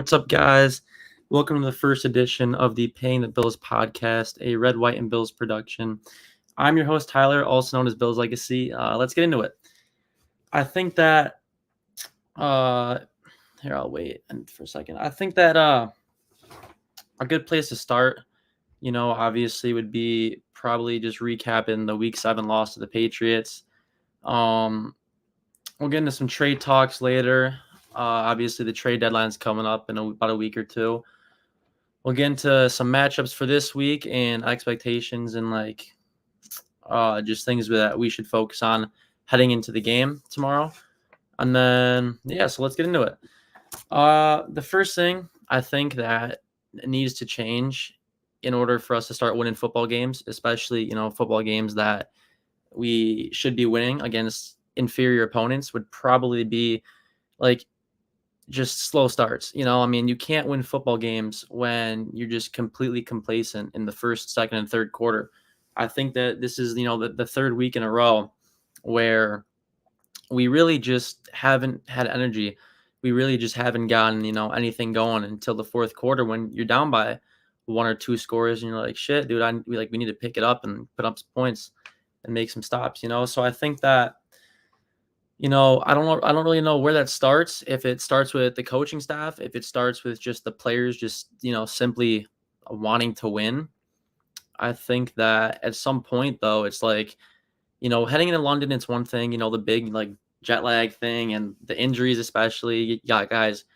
What's up, guys? Welcome to the first edition of the Paying the Bills podcast, a Red, White, and Bills production. I'm your host, Tyler, also known as Bills Legacy. Let's get into it. I think that, here, I'll wait for a second. I think that a good place to start, obviously would be probably just recapping the Week 7 loss to the Patriots. We'll get into some trade talks later. Obviously, the trade deadline's coming up in about a week or two. We'll get into some matchups for this week and expectations and just things that we should focus on heading into the game tomorrow. And then, so let's get into it. The first thing I think that needs to change in order for us to start winning football games, especially, football games that we should be winning against inferior opponents, would probably be just slow starts. You can't win football games when you're just completely complacent in the first, second, and third quarter. I think that this is, the third week in a row where we really just haven't had energy. We really just haven't gotten, anything going until the fourth quarter when you're down by one or two scores and you're like, shit, dude, we need to pick it up and put up some points and make some stops, So I think that, I don't really know where that starts. If it starts with the coaching staff, if it starts with just the players, just, simply wanting to win. I think that at some point though, it's heading into London, it's one thing, the big jet lag thing and the injuries, especially you got guys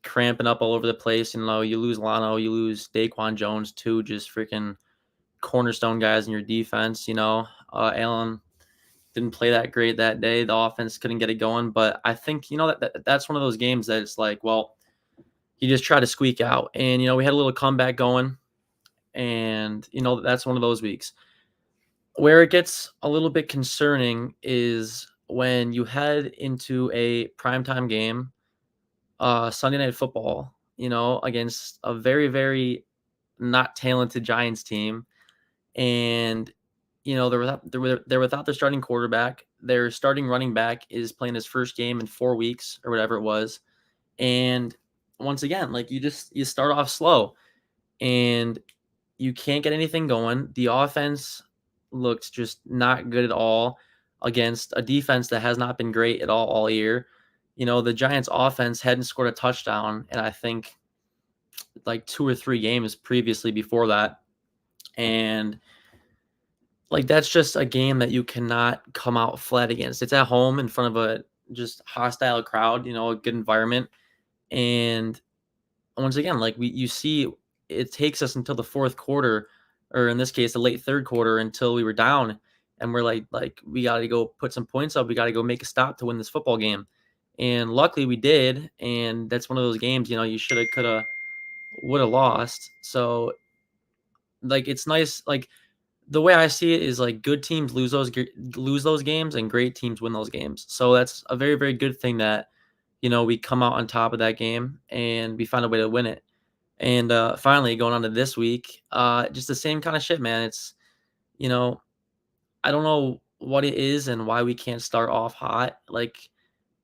cramping up all over the place. You lose Lano, you lose Daquan Jones, two just freaking cornerstone guys in your defense. Allen didn't play that great that day. The offense couldn't get it going. But I think, that's one of those games that it's you just try to squeak out. And, we had a little comeback going. And, that's one of those weeks. Where it gets a little bit concerning is when you head into a primetime game, Sunday Night Football, against a very, very not talented Giants team. And they're without their starting quarterback. Their starting running back is playing his first game in 4 weeks or whatever it was. And once again, you start off slow and you can't get anything going. The offense looked just not good at all against a defense that has not been great at all year. The Giants offense hadn't scored a touchdown and I think 2 or 3 games previously before that. And that's just a game that you cannot come out flat against. It's at home in front of a just hostile crowd, a good environment. And once again, you see, it takes us until the fourth quarter, or in this case, the late third quarter, until we were down. And we're like we got to go put some points up. We got to go make a stop to win this football game. And luckily we did. And that's one of those games, you should have, could have, would have lost. So it's nice. The way I see it is good teams lose those games and great teams win those games. So that's a very, very good thing that, we come out on top of that game and we find a way to win it. And finally going on to this week, just the same kind of shit, man. It's, I don't know what it is and why we can't start off hot.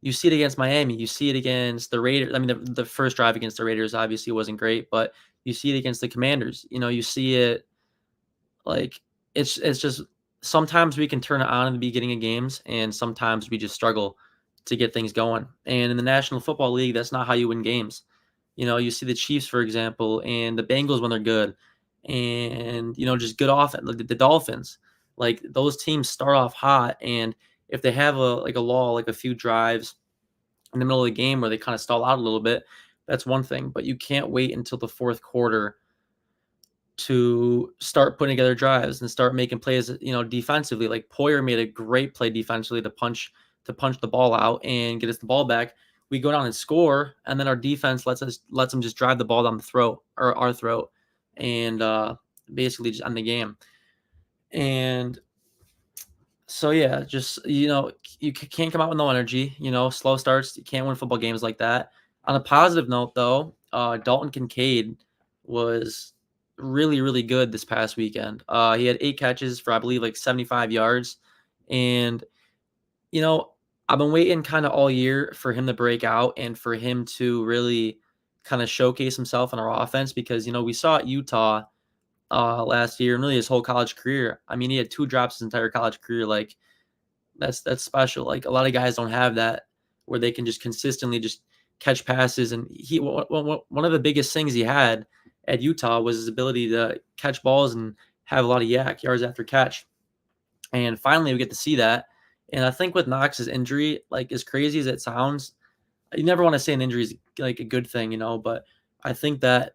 You see it against Miami, you see it against the Raiders. I mean, the first drive against the Raiders obviously wasn't great, but you see it against the Commanders. You see it it's just sometimes we can turn it on in the beginning of games and sometimes we just struggle to get things going. And in the National Football League, that's not how you win games. You see the Chiefs, for example, and the Bengals when they're good and, just good offense, the Dolphins, those teams start off hot. And if they have a lull, a few drives in the middle of the game where they kind of stall out a little bit, that's one thing, but you can't wait until the fourth quarter to start putting together drives and start making plays, defensively. Poyer made a great play defensively to punch the ball out and get us the ball back. We go down and score, and then our defense lets them just drive the ball down the throat or our throat and basically just end the game. And so, yeah, just, you can't come out with no energy, slow starts. You can't win football games like that. On a positive note, though, Dalton Kincaid was really, really good this past weekend. He had 8 catches for, I believe, 75 yards. And, I've been waiting kind of all year for him to break out and for him to really kind of showcase himself in our offense because, we saw at Utah last year and really his whole college career. I mean, he had 2 drops his entire college career. Like, that's special. Like, a lot of guys don't have that where they can just consistently just catch passes. And one of the biggest things he had at Utah was his ability to catch balls and have a lot of yak yards after catch. And finally, we get to see that. And I think with Knox's injury, like as crazy as it sounds, you never want to say an injury is like a good thing, but I think that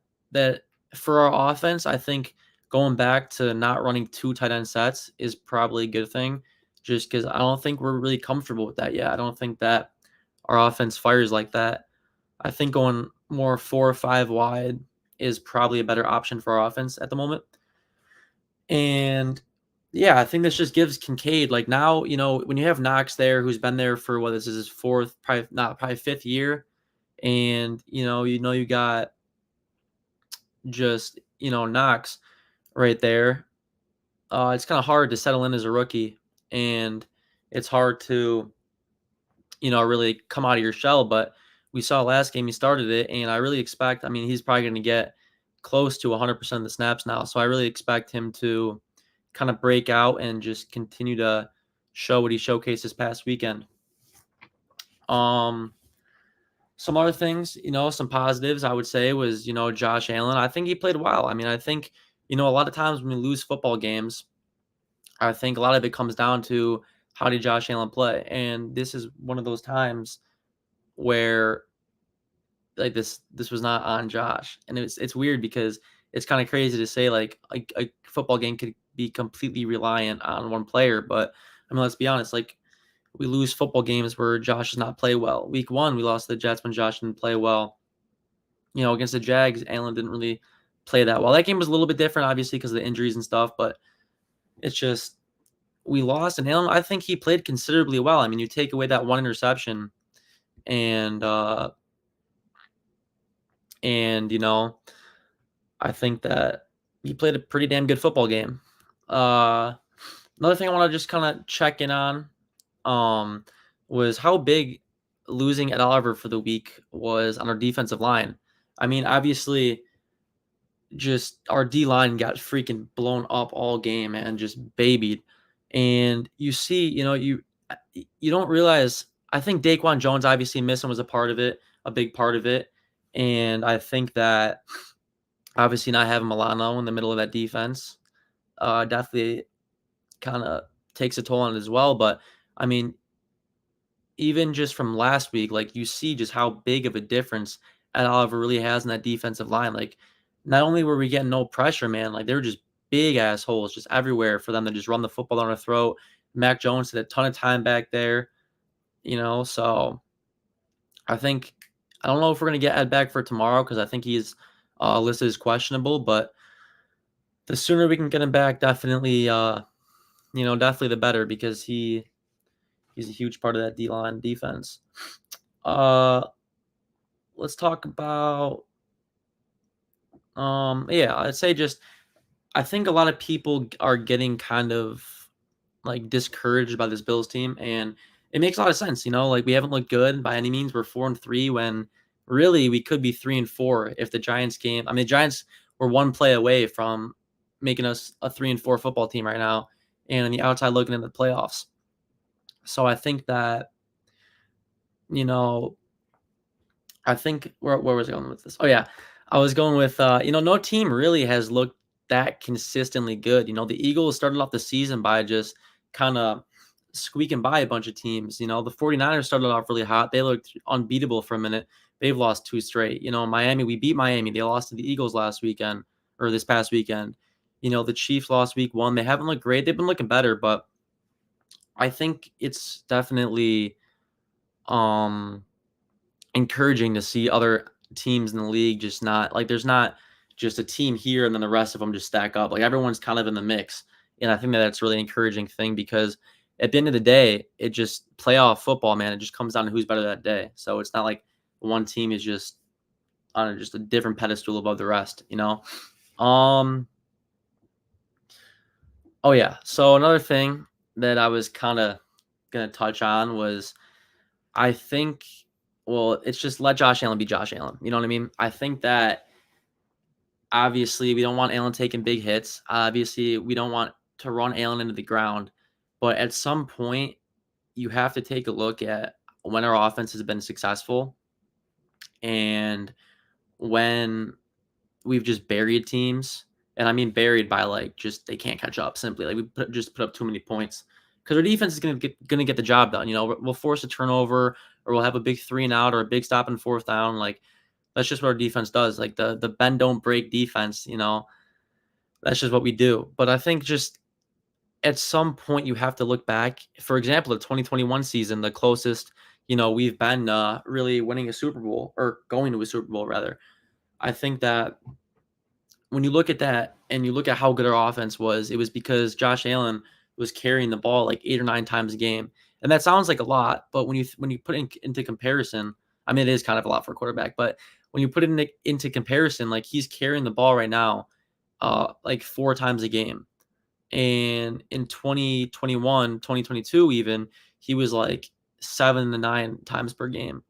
for our offense, I think going back to not running 2 tight end sets is probably a good thing, just because I don't think we're really comfortable with that yet. I don't think that our offense fires like that. I think going more 4 or 5 wide is probably a better option for our offense at the moment. And yeah, I think this just gives Kincaid like now, when you have Knox there, who's been there for what this is his 4th, probably 5th year, and you got just Knox right there. It's kind of hard to settle in as a rookie, and it's hard to really come out of your shell. But we saw last game he started it, and I really expect. I mean, he's probably going to get close to 100% of the snaps now, so I really expect him to kind of break out and just continue to show what he showcased this past weekend. Some other things, some positives I would say was, Josh Allen. I think he played well. I mean, I think, a lot of times when we lose football games, I think a lot of it comes down to how did Josh Allen play? And this is one of those times where like this was not on Josh. And it's weird because it's kind of crazy to say like a football game could be completely reliant on one player, but I mean, let's be honest, like we lose football games where Josh does not play well. Week 1, we lost to the Jets when Josh didn't play well. Against the Jags, Allen didn't really play that well. That game was a little bit different, obviously, because of the injuries and stuff, but it's just we lost, and Allen, I think he played considerably well. I mean, you take away that 1 interception, and I think that he played a pretty damn good football game. Another thing I want to just kind of check in on was how big losing Ed Oliver for the week was on our defensive line. I mean, obviously, just our D line got freaking blown up all game and just babied. And you see, you don't realize. I think Daquan Jones obviously missing was a part of it, a big part of it, and I think that obviously not having Milano in the middle of that defense definitely kind of takes a toll on it as well. But I mean, even just from last week, like you see just how big of a difference Ed Oliver really has in that defensive line. Like, not only were we getting no pressure, man, like they were just big assholes just everywhere for them to just run the football down our throat. Mac Jones had a ton of time back there, so I don't know if we're gonna get Ed back for tomorrow because I think he's listed as questionable, but the sooner we can get him back, definitely definitely the better because he's a huge part of that D-line defense. Let's talk about yeah, I'd say just I think a lot of people are getting kind of like discouraged by this Bills team, and it makes a lot of sense. Like we haven't looked good by any means. We're 4-3 when really we could be 3-4 if the Giants game. I mean, the Giants were 1 play away from making us a 3-4 football team right now, and on the outside looking at the playoffs. So I think that I think where was I going with this? Oh yeah, I was going with no team really has looked that consistently good. The Eagles started off the season by just kind of squeaking by a bunch of teams. The 49ers started off really hot. They looked unbeatable for a minute. They've lost 2 straight. Miami, we beat Miami. They lost to the Eagles last weekend or this past weekend. The Chiefs lost week 1. They haven't looked great. They've been looking better, but I think it's definitely encouraging to see other teams in the league just not like there's not just a team here and then the rest of them just stack up. Like everyone's kind of in the mix. And I think that that's really encouraging thing because at the end of the day, it just playoff football, man. It just comes down to who's better that day. So it's not like one team is just on just a different pedestal above the rest, Oh yeah. So another thing that I was kind of gonna touch on was I think well, it's just let Josh Allen be Josh Allen. You know what I mean? I think that obviously we don't want Allen taking big hits. Obviously, we don't want to run Allen into the ground. But at some point, you have to take a look at when our offense has been successful and when we've just buried teams. And I mean buried by like just they can't catch up simply. Like just put up too many points because our defense is gonna get the job done. You know, we'll force a turnover or we'll have a big 3-and-out or a big stop and fourth down. Like that's just what our defense does. Like the bend don't break defense. You know, that's just what we do. But I think just at some point you have to look back. For example, the 2021 season, the closest we've been really winning a Super Bowl or going to a Super Bowl rather. I think that when you look at that and you look at how good our offense was, it was because Josh Allen was carrying the ball like 8 or 9 times a game. And that sounds like a lot, but when you put it into comparison, I mean, it is kind of a lot for a quarterback, but when you put it into comparison, like he's carrying the ball right now, like 4 times a game. And in 2021, 2022 even, he was like 7 to 9 times per game.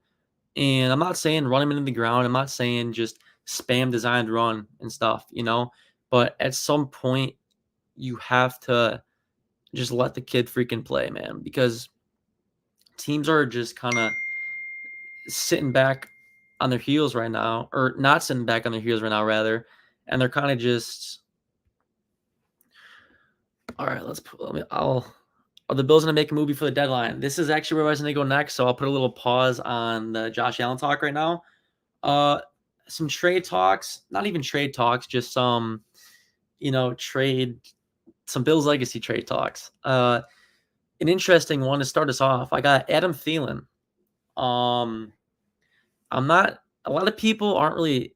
And I'm not saying run him into the ground. I'm not saying just spam designed run and stuff, but at some point you have to just let the kid freaking play, man, because teams are just kind of sitting back on their heels right now, or not sitting back on their heels right now, rather, and they're kind of just, all right, the Bills going to make a movie for the deadline. This is actually where I was going to go next, so I'll put a little pause on the Josh Allen talk right now. Some trade talks, not even trade talks, just some, some Bills legacy trade talks. An interesting one to start us off. I got Adam Thielen. A lot of people aren't really,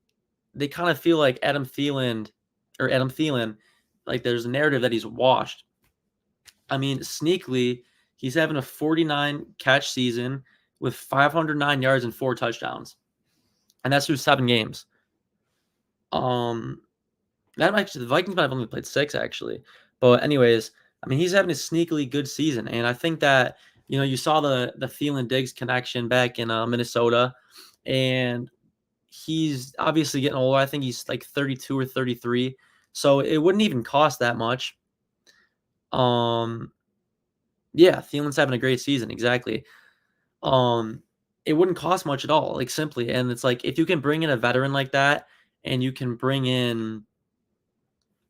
they kind of feel like Adam Thielen, like there's a narrative that he's washed. I mean, sneakily, he's having a 49 catch season with 509 yards and 4 touchdowns. And that's through 7 games. That actually, the Vikings might have only played 6 actually. But anyways, I mean, he's having a sneakily good season, and I think that you saw the Thielen Diggs connection back in Minnesota, and he's obviously getting older. I think he's like 32 or 33, so it wouldn't even cost that much. Yeah, Thielen's having a great season, exactly. It wouldn't cost much at all, like simply, and it's like if you can bring in a veteran like that, and you can bring in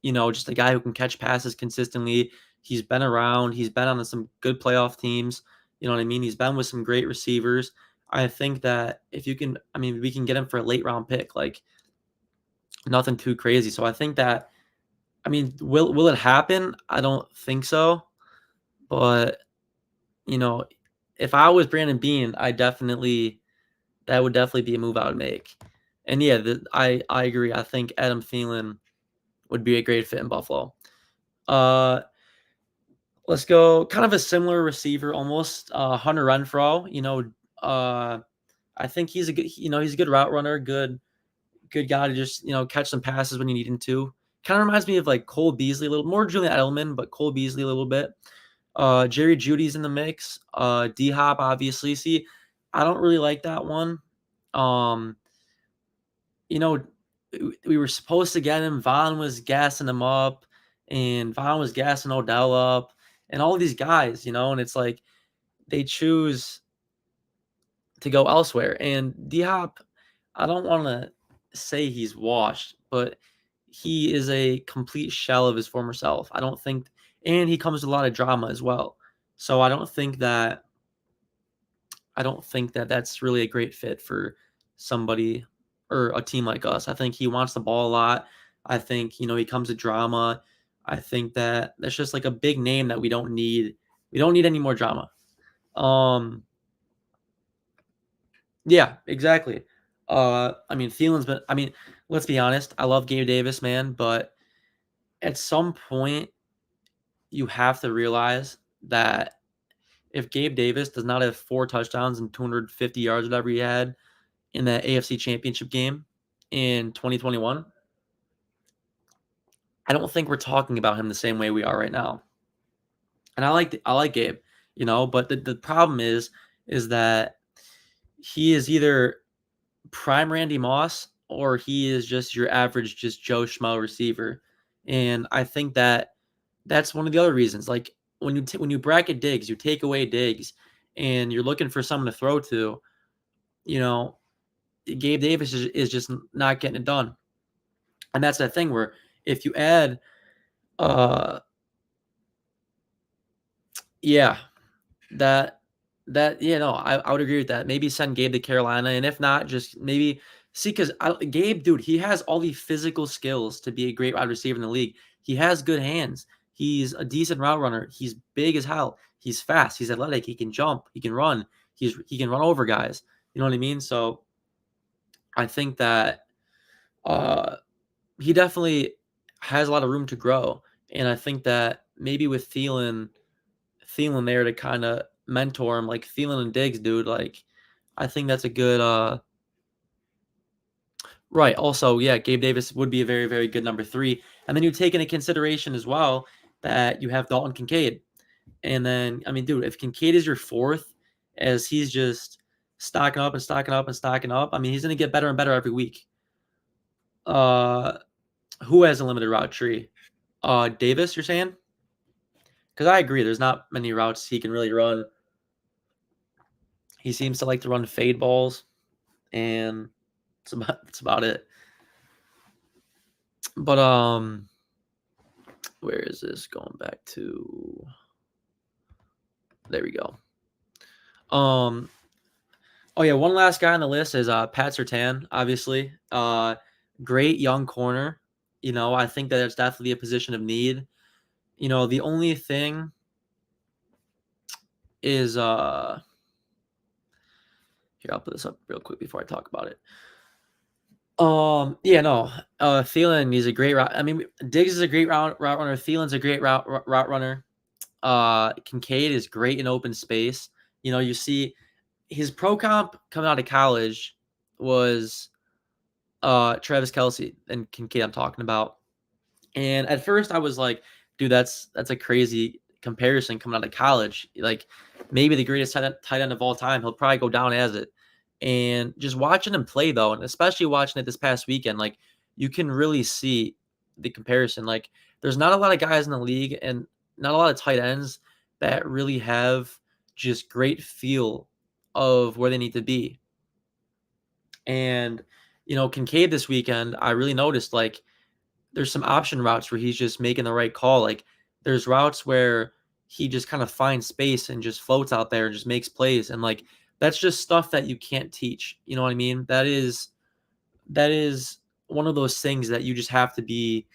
just a guy who can catch passes consistently. He's been around. He's been on some good playoff teams. You know what I mean? He's been with some great receivers. I think that if you can, I mean, we can get him for a late round pick, like nothing too crazy. So I think that, I mean, will it happen? I don't think so. But, if I was Brandon Beane, that would definitely be a move I would make. And yeah, I agree. I think Adam Thielen would be a great fit in Buffalo. Let's go kind of a similar receiver almost, Hunter Renfrow. I think he's a good, he's a good route runner, good guy to just, catch some passes when you need him to. Kind of reminds me of like Cole Beasley, a little more Julian Edelman, but Cole Beasley a little bit. Jerry Jeudy's in the mix. D-Hop, obviously. See, I don't really like that one. We were supposed to get him. Vaughn was gassing him up, and Vaughn was gassing Odell up, and all these guys, and it's like they choose to go elsewhere. And D-Hop, I don't want to say he's washed, but he is a complete shell of his former self. I don't think, and he comes with a lot of drama as well. So I don't think that that's really a great fit for somebody or a team like us. I think he wants the ball a lot. I think, he comes with drama. I think that that's just like a big name that we don't need. We don't need any more drama. Yeah, exactly. I mean, let's be honest. I love Gabe Davis, man, but at some point you have to realize that if Gabe Davis does not have 4 touchdowns and 250 yards, whatever he had in that AFC Championship game in 2021, I don't think we're talking about him the same way we are right now. And I like Gabe, but the problem is that he is either prime Randy Moss or he is just your average, just Joe Schmo receiver. And I think that that's one of the other reasons. Like when you bracket Diggs, you take away Diggs, and you're looking for someone to throw to. You know, Gabe Davis is just not getting it done, and that's that thing where if you add, uh, yeah, that yeah, no, I would agree with that. Maybe send Gabe to Carolina, and if not, just maybe see because Gabe, dude, he has all the physical skills to be a great wide receiver in the league. He has good hands. He's a decent route runner. He's big as hell. He's fast. He's athletic. He can jump. He can run. He can run over guys. You know what I mean? So I think that uh, he definitely has a lot of room to grow, and I think that maybe with Thielen there to kind of mentor him, like Thielen and Diggs, dude. Like, I think that's a good. Right. Also, yeah, Gabe Davis would be a very, very good number 3, and then you take into consideration as well that you have Dalton Kincaid, and then I mean, dude, if Kincaid is your 4th, as he's just stocking up and stocking up and stocking up, I mean, he's gonna get better and better every week. Uh, who has a limited route tree? Davis, you're saying? Because I agree, there's not many routes he can really run. He seems to like to run fade balls, and that's about it. But where is this going back to? There we go. Oh yeah, one last guy on the list is Pat Surtain, obviously. Great young corner. You know, I think that it's definitely a position of need. You know, the only thing is here, I'll put this up real quick before I talk about it. Yeah, no. Thielen, he's a great route. I mean, Diggs is a great route runner. Thielen's a great route runner. Kincaid is great in open space. You know, you see his pro comp coming out of college was Travis Kelce and Kincaid I'm talking about. And at first I was like, dude, that's a crazy comparison coming out of college. Like maybe the greatest tight end of all time. He'll probably go down as it. And just watching him play though, and especially watching it this past weekend, like you can really see the comparison. Like there's not a lot of guys in the league and not a lot of tight ends that really have just great feel of where they need to be. And you know, Kincaid this weekend, I really noticed like there's some option routes where he's just making the right call. Like there's routes where he just kind of finds space and just floats out there and just makes plays. And like that's just stuff that you can't teach. You know what I mean? That is one of those things that you just have to be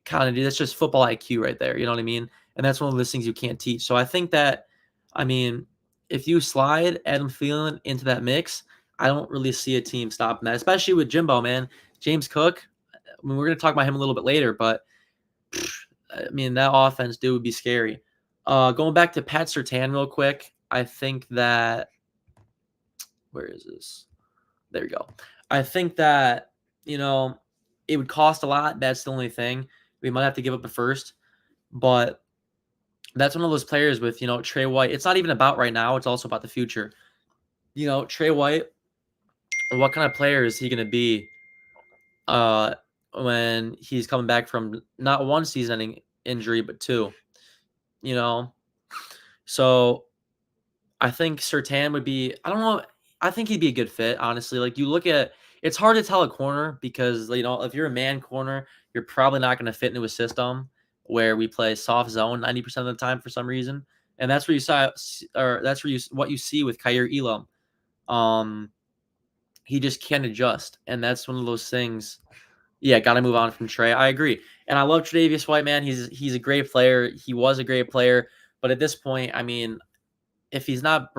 kind of that's just football IQ right there. You know what I mean? And that's one of those things you can't teach. So I think that I mean, if you slide Adam Thielen into that mix, I don't really see a team stopping that, especially with Jimbo, man. James Cook, I mean, we're going to talk about him a little bit later, but I mean, that offense, dude, would be scary. Going back to Pat Surtain real quick, I think that where is this? There we go. I think that you know it would cost a lot. That's the only thing. We might have to give up a first, but that's one of those players with Trey White. It's not even about right now. It's also about the future. Trey White. What kind of player is he going to be? Uh, when he's coming back from not one season-ending injury, but 2. You know, so I think Surtain would be. I don't know. I think he'd be a good fit, honestly. Like you look at, it's hard to tell a corner because if you're a man corner, you're probably not going to fit into a system where we play soft zone 90% of the time for some reason, and that's where you saw, or that's where what you see with Kaiir Elam. He just can't adjust, and that's one of those things. Yeah, got to move on from Trey. I agree, and I love Tre'Davious White, man. He's a great player. He was a great player, but at this point, I mean, if he's not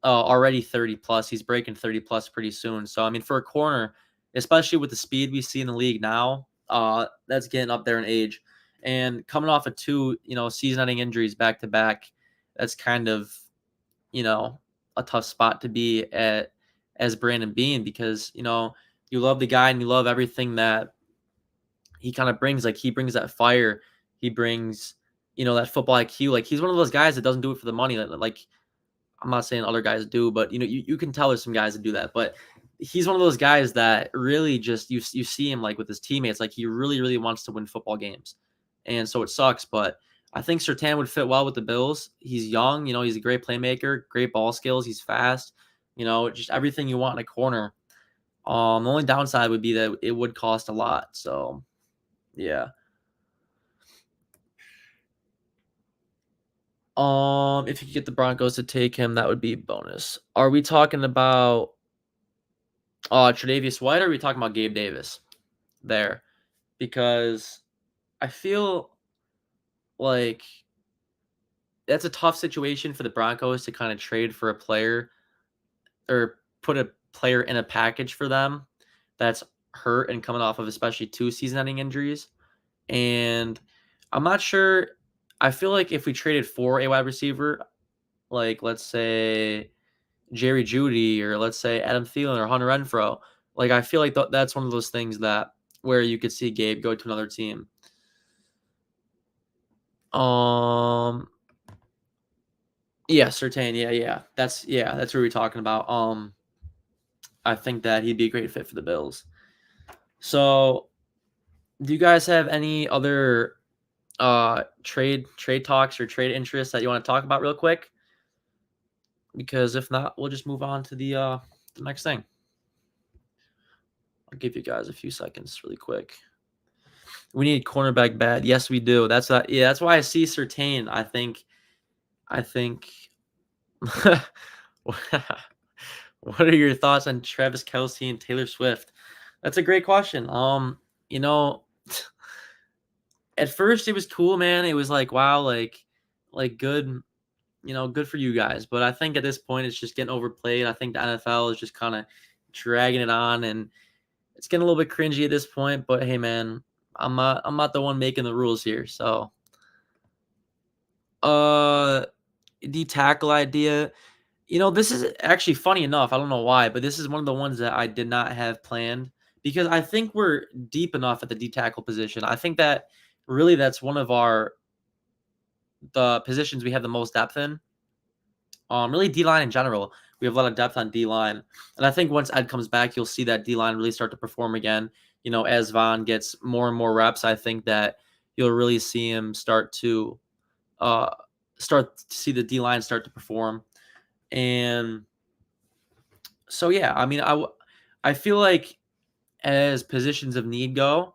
already 30 plus, he's breaking 30 plus pretty soon. So I mean, for a corner, especially with the speed we see in the league now, that's getting up there in age, and coming off of 2 season-ending injuries back to back, that's kind of a tough spot to be at as Brandon Beane, because you love the guy and you love everything that he kind of brings. Like he brings that fire, he brings that football IQ. Like he's one of those guys that doesn't do it for the money. Like I'm not saying other guys do, but you can tell there's some guys that do that. But he's one of those guys that really just you see him like with his teammates, like he really, really wants to win football games. And so it sucks, but I think Surtain would fit well with the Bills. He's young, he's a great playmaker, great ball skills, he's fast, just everything you want in a corner. The only downside would be that it would cost a lot. So yeah. If you could get the Broncos to take him, that would be a bonus. Are we talking about Tre'Davious White, or are we talking about Gabe Davis there? Because I feel like that's a tough situation for the Broncos to kind of trade for a player or put a player in a package for them that's hurt and coming off of especially 2 season-ending injuries. And I'm not sure. I feel like if we traded for a wide receiver, like let's say Jerry Jeudy or let's say Adam Thielen or Hunter Renfrow, like I feel like that's one of those things that where you could see Gabe go to another team. Yeah, Surtain. Yeah. That's what we're talking about. I think that he'd be a great fit for the Bills. So, do you guys have any other trade talks or trade interests that you want to talk about real quick? Because if not, we'll just move on to the next thing. I'll give you guys a few seconds really quick. We need cornerback bad. Yes, we do. That's why I see Surtain. I think what are your thoughts on Travis Kelce and Taylor Swift? That's a great question. You know, at first it was cool, man. It was like, wow, like good, good for you guys. But I think at this point it's just getting overplayed. I think the NFL is just kind of dragging it on, and it's getting a little bit cringy at this point. But hey, man, I'm not the one making the rules here. So, the tackle idea. This is actually funny enough. I don't know why, but this is one of the ones that I did not have planned because I think we're deep enough at the D tackle position. I think that really that's one of the positions we have the most depth in. Really D line in general. We have a lot of depth on D line, and I think once Ed comes back, you'll see that D line really start to perform again. As Von gets more and more reps, I think that you'll really see him start to see the D line start to perform. And so, yeah, I mean, I feel like as positions of need go,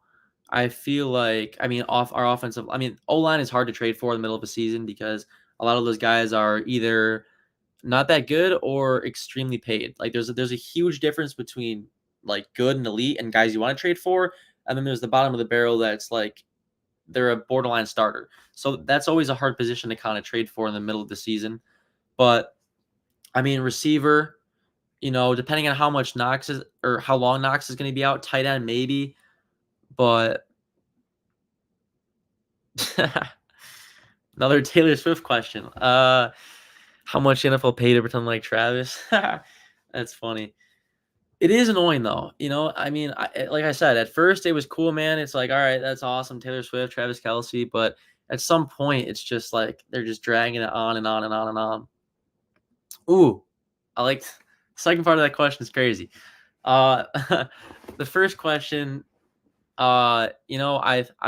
I feel like, I mean, off our offensive, I mean, O-line is hard to trade for in the middle of a season because a lot of those guys are either not that good or extremely paid. Like there's a huge difference between like good and elite and guys you want to trade for, and then there's the bottom of the barrel that's like they're a borderline starter. So that's always a hard position to kind of trade for in the middle of the season. But I mean, receiver, depending on how much Knox is or how long Knox is going to be out, tight end maybe, but another Taylor Swift question. How much NFL pay to pretend like Travis? That's funny. It is annoying though. I mean, like I said, at first it was cool, man. It's like, all right, that's awesome, Taylor Swift, Travis Kelce, but at some point it's just like they're just dragging it on and on and on and on. Ooh, I like the second part of that question is crazy. The first question, I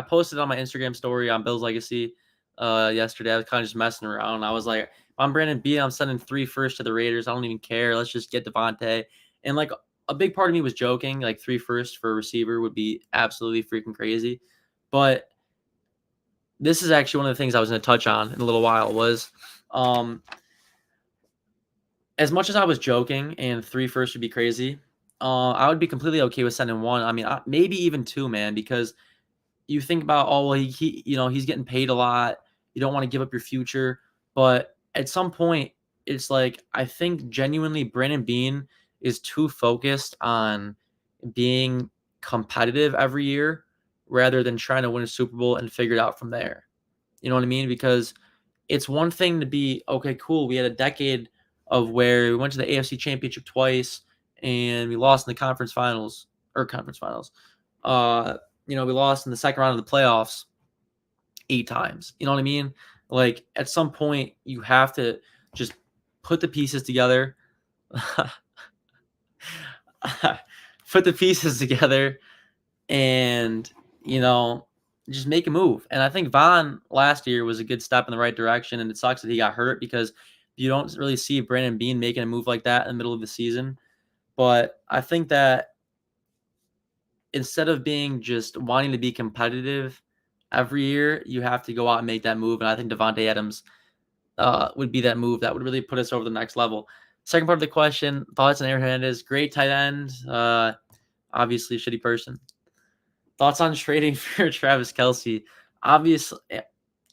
posted on my Instagram story on Bill's Legacy yesterday. I was kind of just messing around. I was like, if I'm Brandon B, I'm sending 3 firsts to the Raiders. I don't even care. Let's just get Devontae. And like a big part of me was joking, like 3 firsts for a receiver would be absolutely freaking crazy. But this is actually one of the things I was going to touch on in a little while was as much as I was joking and 3 firsts would be crazy, I would be completely okay with sending 1. I mean, maybe even 2, man, because you think about, oh, well, he's getting paid a lot. You don't want to give up your future. But at some point, it's like, I think genuinely Brandon Beane is too focused on being competitive every year rather than trying to win a Super Bowl and figure it out from there. You know what I mean? Because it's one thing to be, okay, cool. We had a decade of where we went to the AFC Championship twice and we lost in the conference finals. We lost in the second round of the playoffs 8 times. You know what I mean? Like at some point you have to just put the pieces together. Put the pieces together and, just make a move. And I think Von last year was a good step in the right direction, and it sucks that he got hurt because you don't really see Brandon Beane making a move like that in the middle of the season. But I think that instead of being just wanting to be competitive every year, you have to go out and make that move. And I think Devontae Adams would be that move that would really put us over the next level. Second part of the question, thoughts on Aaron Hernandez? Great tight end. Obviously, a shitty person. Thoughts on trading for Travis Kelce? Obviously,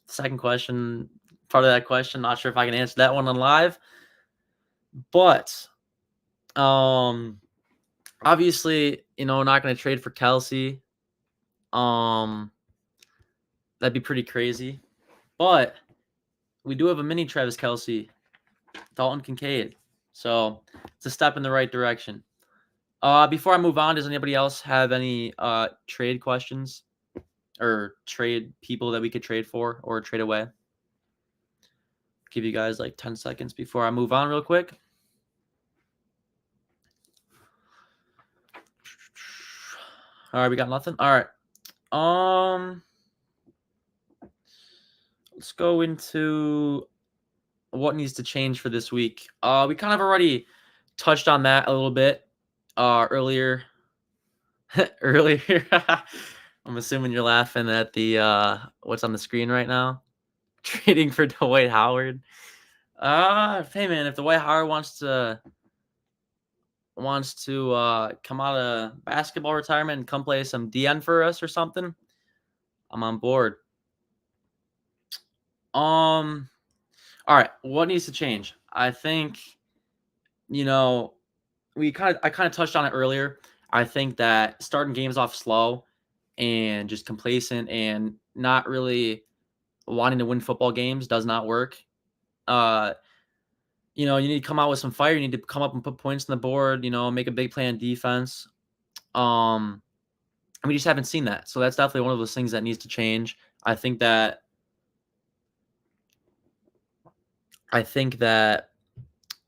second question, part of that question. Not sure if I can answer that one on live, but obviously, not going to trade for Kelce. That'd be pretty crazy. But we do have a mini Travis Kelce, Dalton Kincaid. So it's a step in the right direction. Before I move on, does anybody else have any trade questions or trade people that we could trade for or trade away? Give you guys like 10 seconds before I move on real quick. All right, we got nothing. All right. Let's go into what needs to change for this week. We kind of already touched on that a little bit earlier. Earlier. I'm assuming you're laughing at the what's on the screen right now. Trading for Dwight Howard. Hey man, if Dwight Howard wants to come out of basketball retirement and come play some DN for us or something, I'm on board. All right, what needs to change? I think, I kind of touched on it earlier. I think that starting games off slow and just complacent and not really wanting to win football games does not work. You need to come out with some fire. You need to come up and put points on the board, make a big play on defense. And we just haven't seen that. So that's definitely one of those things that needs to change. I think that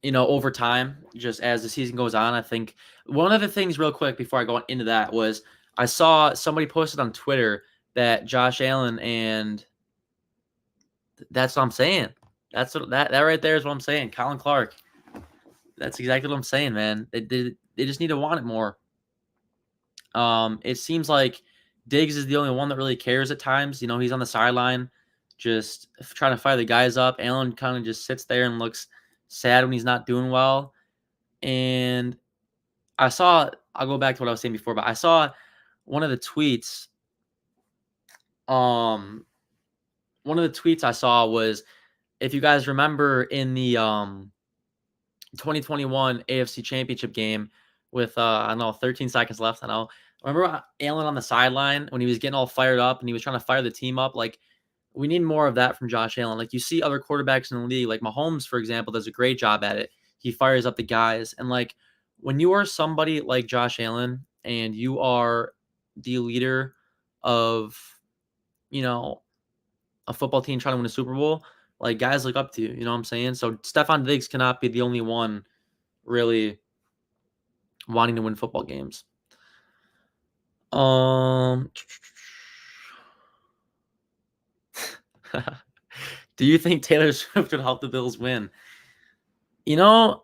over time, just as the season goes on, I think one of the things real quick before I go into that was I saw somebody posted on Twitter that Josh Allen and that's what I'm saying. That's what that right there is what I'm saying. Colin Clark. That's exactly what I'm saying, man. They just need to want it more. It seems like Diggs is the only one that really cares at times. He's on the sideline just trying to fire the guys up. Allen kind of just sits there and looks sad when he's not doing well. And I'll go back to what I was saying before, but I saw one of the tweets. One of the tweets I saw was, if you guys remember in the 2021 AFC Championship game with 13 seconds left. Remember Allen on the sideline when he was getting all fired up and he was trying to fire the team up. Like, we need more of that from Josh Allen. Like, you see other quarterbacks in the league, like Mahomes, for example, does a great job at it. He fires up the guys. And like, when you are somebody like Josh Allen and you are the leader of, a football team trying to win a Super Bowl, like, guys look up to you. You know what I'm saying? So Stephon Diggs cannot be the only one really wanting to win football games. Do you think Taylor Swift would help the Bills win? I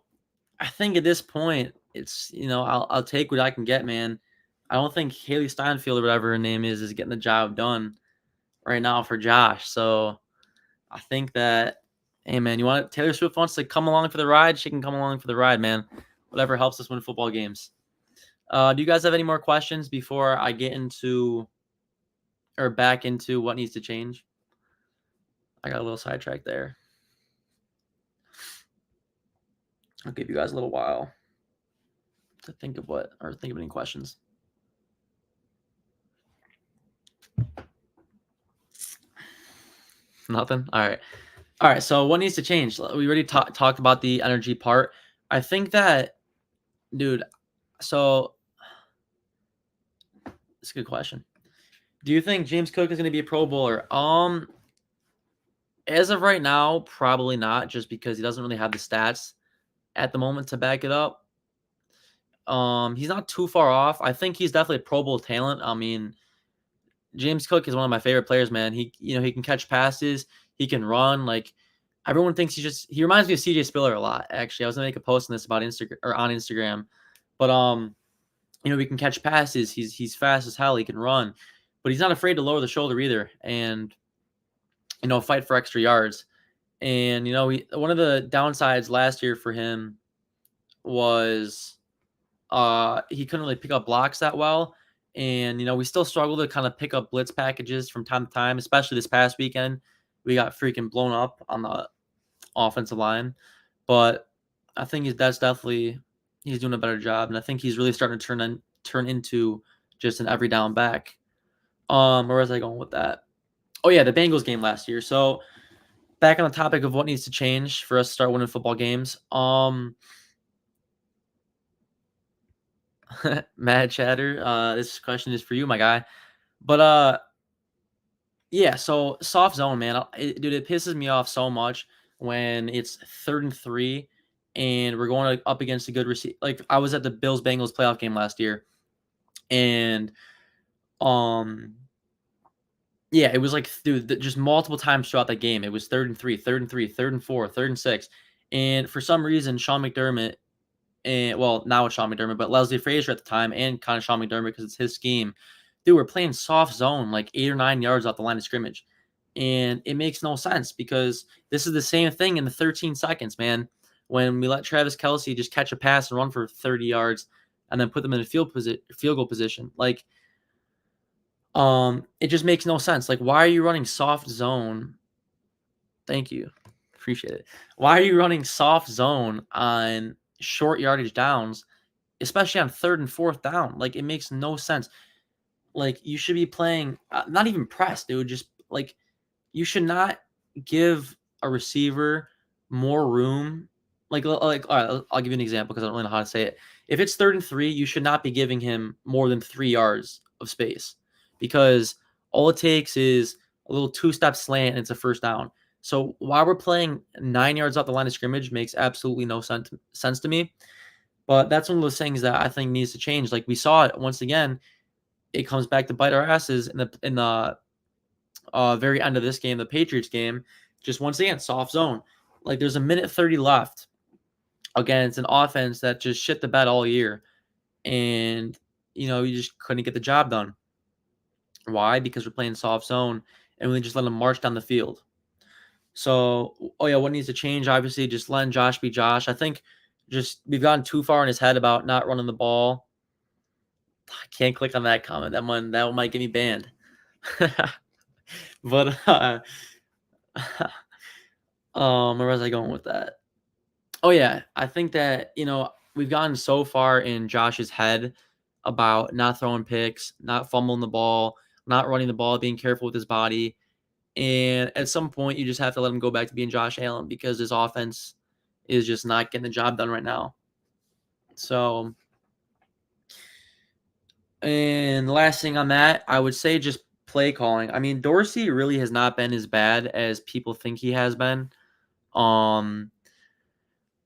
think at this point, it's, I'll take what I can get, man. I don't think Haley Steinfeld or whatever her name is getting the job done right now for Josh. So I think that, hey, man, Taylor Swift wants to come along for the ride. She can come along for the ride, man. Whatever helps us win football games. Do you guys have any more questions before I get back into what needs to change? I got a little sidetracked there. I'll give you guys a little while to think of any questions. Nothing? All right. So what needs to change? We already talked about the energy part. I think that, dude, so it's a good question. Do you think James Cook is going to be a Pro Bowler? As of right now, probably not, just because he doesn't really have the stats at the moment to back it up. He's not too far off. I think he's definitely a Pro Bowl talent. I mean, James Cook is one of my favorite players, man. He can catch passes, he can run. Like everyone thinks he reminds me of CJ Spiller a lot. Actually, I was gonna make a post on this about Instagram or on Instagram, but he can catch passes. He's fast as hell. He can run, but he's not afraid to lower the shoulder either, and fight for extra yards. And one of the downsides last year for him was he couldn't really pick up blocks that well. And, we still struggle to kind of pick up blitz packages from time to time, especially this past weekend. We got freaking blown up on the offensive line. But I think he's doing a better job. And I think he's really starting to turn into just an every down back. Where was I going with that? Oh, yeah, the Bengals game last year. So back on the topic of what needs to change for us to start winning football games. Mad Chatter, this question is for you, my guy. But yeah, so soft zone, man. Dude, it pisses me off so much when it's 3rd and 3 and we're going up against a good receiver. Like I was at the Bills Bengals playoff game last year, and yeah, it was like, dude, just multiple times throughout that game. It was 3rd and 3, 3rd and 3, 3rd and 4, 3rd and 6, and for some reason, Sean McDermott. And well, now it's Sean McDermott, but Leslie Frazier at the time, and kind of Sean McDermott because it's his scheme. Dude, we're playing soft zone like 8 or 9 yards off the line of scrimmage, and it makes no sense because this is the same thing in the 13 seconds, man. When we let Travis Kelce just catch a pass and run for 30 yards, and then put them in a field goal position, like, it just makes no sense. Like, why are you running soft zone? Thank you, appreciate it. Why are you running soft zone on short yardage downs, especially on 3rd and 4th down? Like, it makes no sense. Like, you should be playing, not even press, dude. Just like, you should not give a receiver more room. Like, all right, I'll give you an example because I don't really know how to say it. If it's 3rd and 3, you should not be giving him more than 3 yards of space because all it takes is a little 2-step slant and it's a first down. So while we're playing 9 yards off the line of scrimmage makes absolutely no sense to me. But that's one of those things that I think needs to change. Like we saw it once again, it comes back to bite our asses in the very end of this game, the Patriots game. Just once again, soft zone. Like there's a minute 30 left against an offense that just shit the bed all year, and you just couldn't get the job done. Why? Because we're playing soft zone, and we just let them march down the field. So, what needs to change? Obviously, just letting Josh be Josh. I think we've gotten too far in his head about not running the ball. I can't click on that comment. That one might get me banned. But where was I going with that? Oh yeah, I think that we've gotten so far in Josh's head about not throwing picks, not fumbling the ball, not running the ball, being careful with his body. And at some point, you just have to let him go back to being Josh Allen because his offense is just not getting the job done right now. So, and the last thing on that, I would say just play calling. I mean, Dorsey really has not been as bad as people think he has been.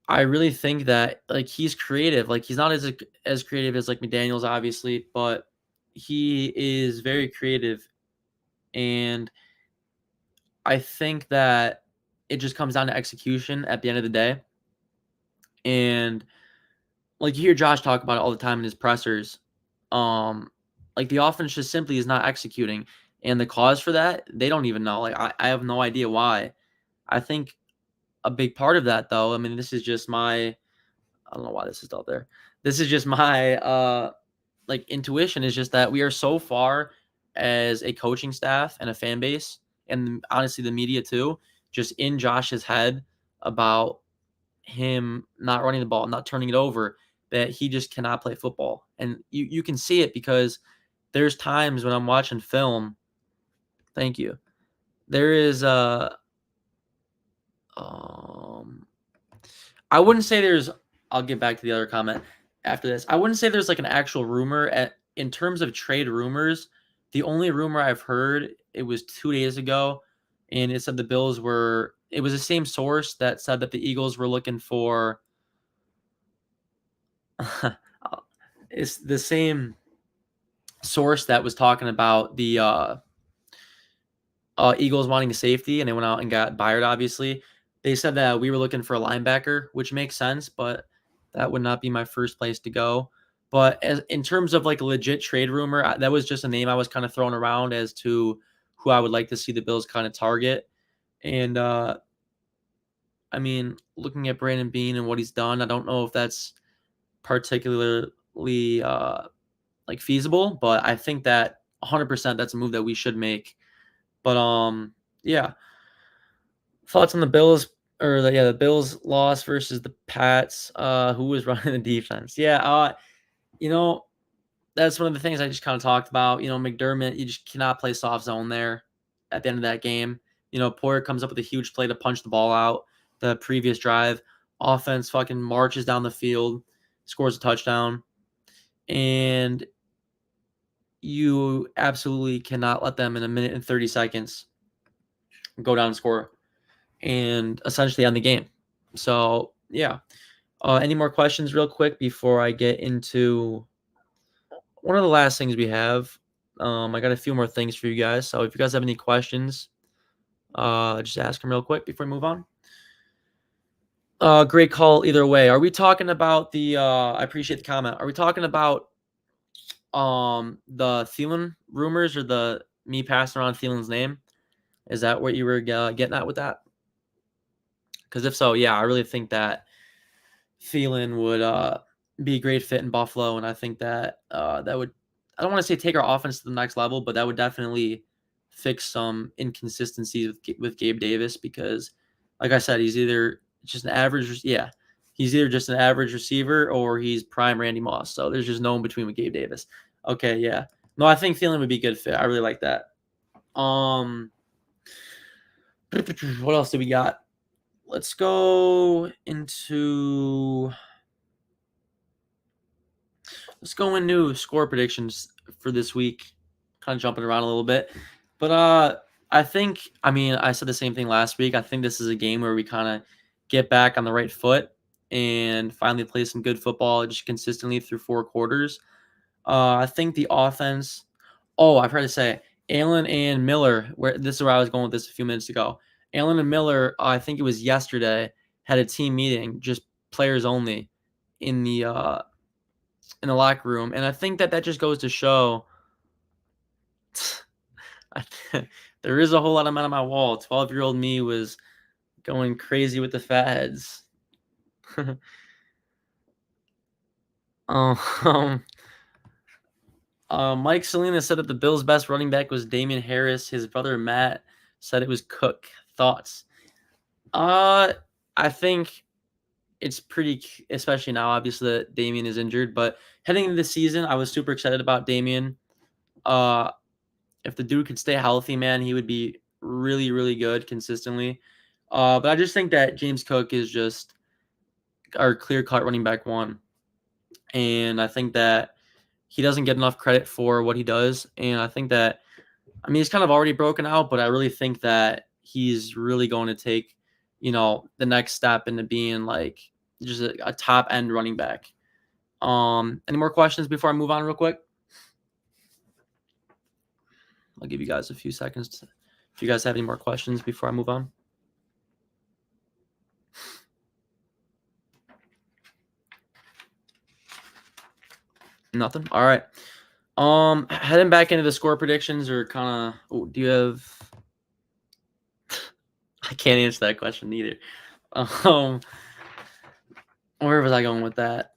I really think that like he's creative. Like he's not as creative as like McDaniels, obviously, but he is very creative, and I think that it just comes down to execution at the end of the day. And like you hear Josh talk about it all the time in his pressers. Like the offense just simply is not executing. And the cause for that, they don't even know. Like I have no idea why. I think a big part of that though, I mean, this is just I don't know why this is out there. This is just my like intuition is just that we are so far as a coaching staff and a fan base, and honestly the media too, just in Josh's head about him not running the ball, not turning it over, that he just cannot play football. And you can see it because there's times when I'm watching film. Thank you. There is I wouldn't say there's I'll get back to the other comment after this. I wouldn't say there's like an actual rumor in terms of trade rumors. The only rumor I've heard, it was 2 days ago, and it said the Bills were. It was the same source that said that the Eagles were looking for. It's the same source that was talking about the Eagles wanting a safety, and they went out and got Byard. Obviously, they said that we were looking for a linebacker, which makes sense, but that would not be my first place to go. But as in terms of like a legit trade rumor, that was just a name I was kind of throwing around as to who I would like to see the Bills kind of target. And I mean, looking at Brandon Beane and what he's done, I don't know if that's particularly like feasible, but I think that 100% that's a move that we should make. But yeah. Thoughts on the Bills or the Bills loss versus the Pats. Who was running the defense? Yeah, you know, that's one of the things I just kind of talked about. McDermott, you just cannot play soft zone there at the end of that game. Poyer comes up with a huge play to punch the ball out the previous drive. Offense fucking marches down the field, scores a touchdown, and you absolutely cannot let them in a minute and 30 seconds go down and score and essentially end the game. So, yeah. Any more questions real quick before I get into one of the last things we have? I got a few more things for you guys. So if you guys have any questions, just ask them real quick before we move on. Great call either way. Are we talking about the I appreciate the comment. Are we talking about the Thielen rumors or the me passing around Thielen's name? Is that what you were getting at with that? Because if so, yeah, I really think that Thielen would be a great fit in Buffalo, and I think that that would, I don't want to say take our offense to the next level, but that would definitely fix some inconsistencies with Gabe Davis because, like I said, he's either just an average, he's either just an average receiver or he's prime Randy Moss. So there's just no in between with Gabe Davis. Okay, yeah, no, I think Thielen would be a good fit. I really like that. What else do we got? Let's go into score predictions for this week. Kind of jumping around a little bit. But I said the same thing last week. I think this is a game where we kind of get back on the right foot and finally play some good football just consistently through 4 quarters. I think the offense. Oh, I've heard to say Allen and Miller. This is where I was going with this a few minutes ago. Allen and Miller, I think it was yesterday, had a team meeting, just players only, in the locker room, and I think that just goes to show there is a whole lot of men on my wall. 12-year-old me was going crazy with the fatheads. Mike Salinas said that the Bills' best running back was Damian Harris. His brother Matt said it was Cook. Thoughts? I think it's pretty, especially now, obviously, that Damian is injured. But heading into the season, I was super excited about Damian. If the dude could stay healthy, man, he would be really, really good consistently. But I just think that James Cook is just our clear-cut running back 1. And I think that he doesn't get enough credit for what he does. And I think that, he's kind of already broken out, but I really think that he's really going to take, the next step into being like just a top end running back. Any more questions before I move on real quick? I'll give you guys a few seconds if you guys have any more questions before I move on. Nothing? All right. Heading back into the score predictions or kind of, do you have, I can't answer that question either. Where was I going with that?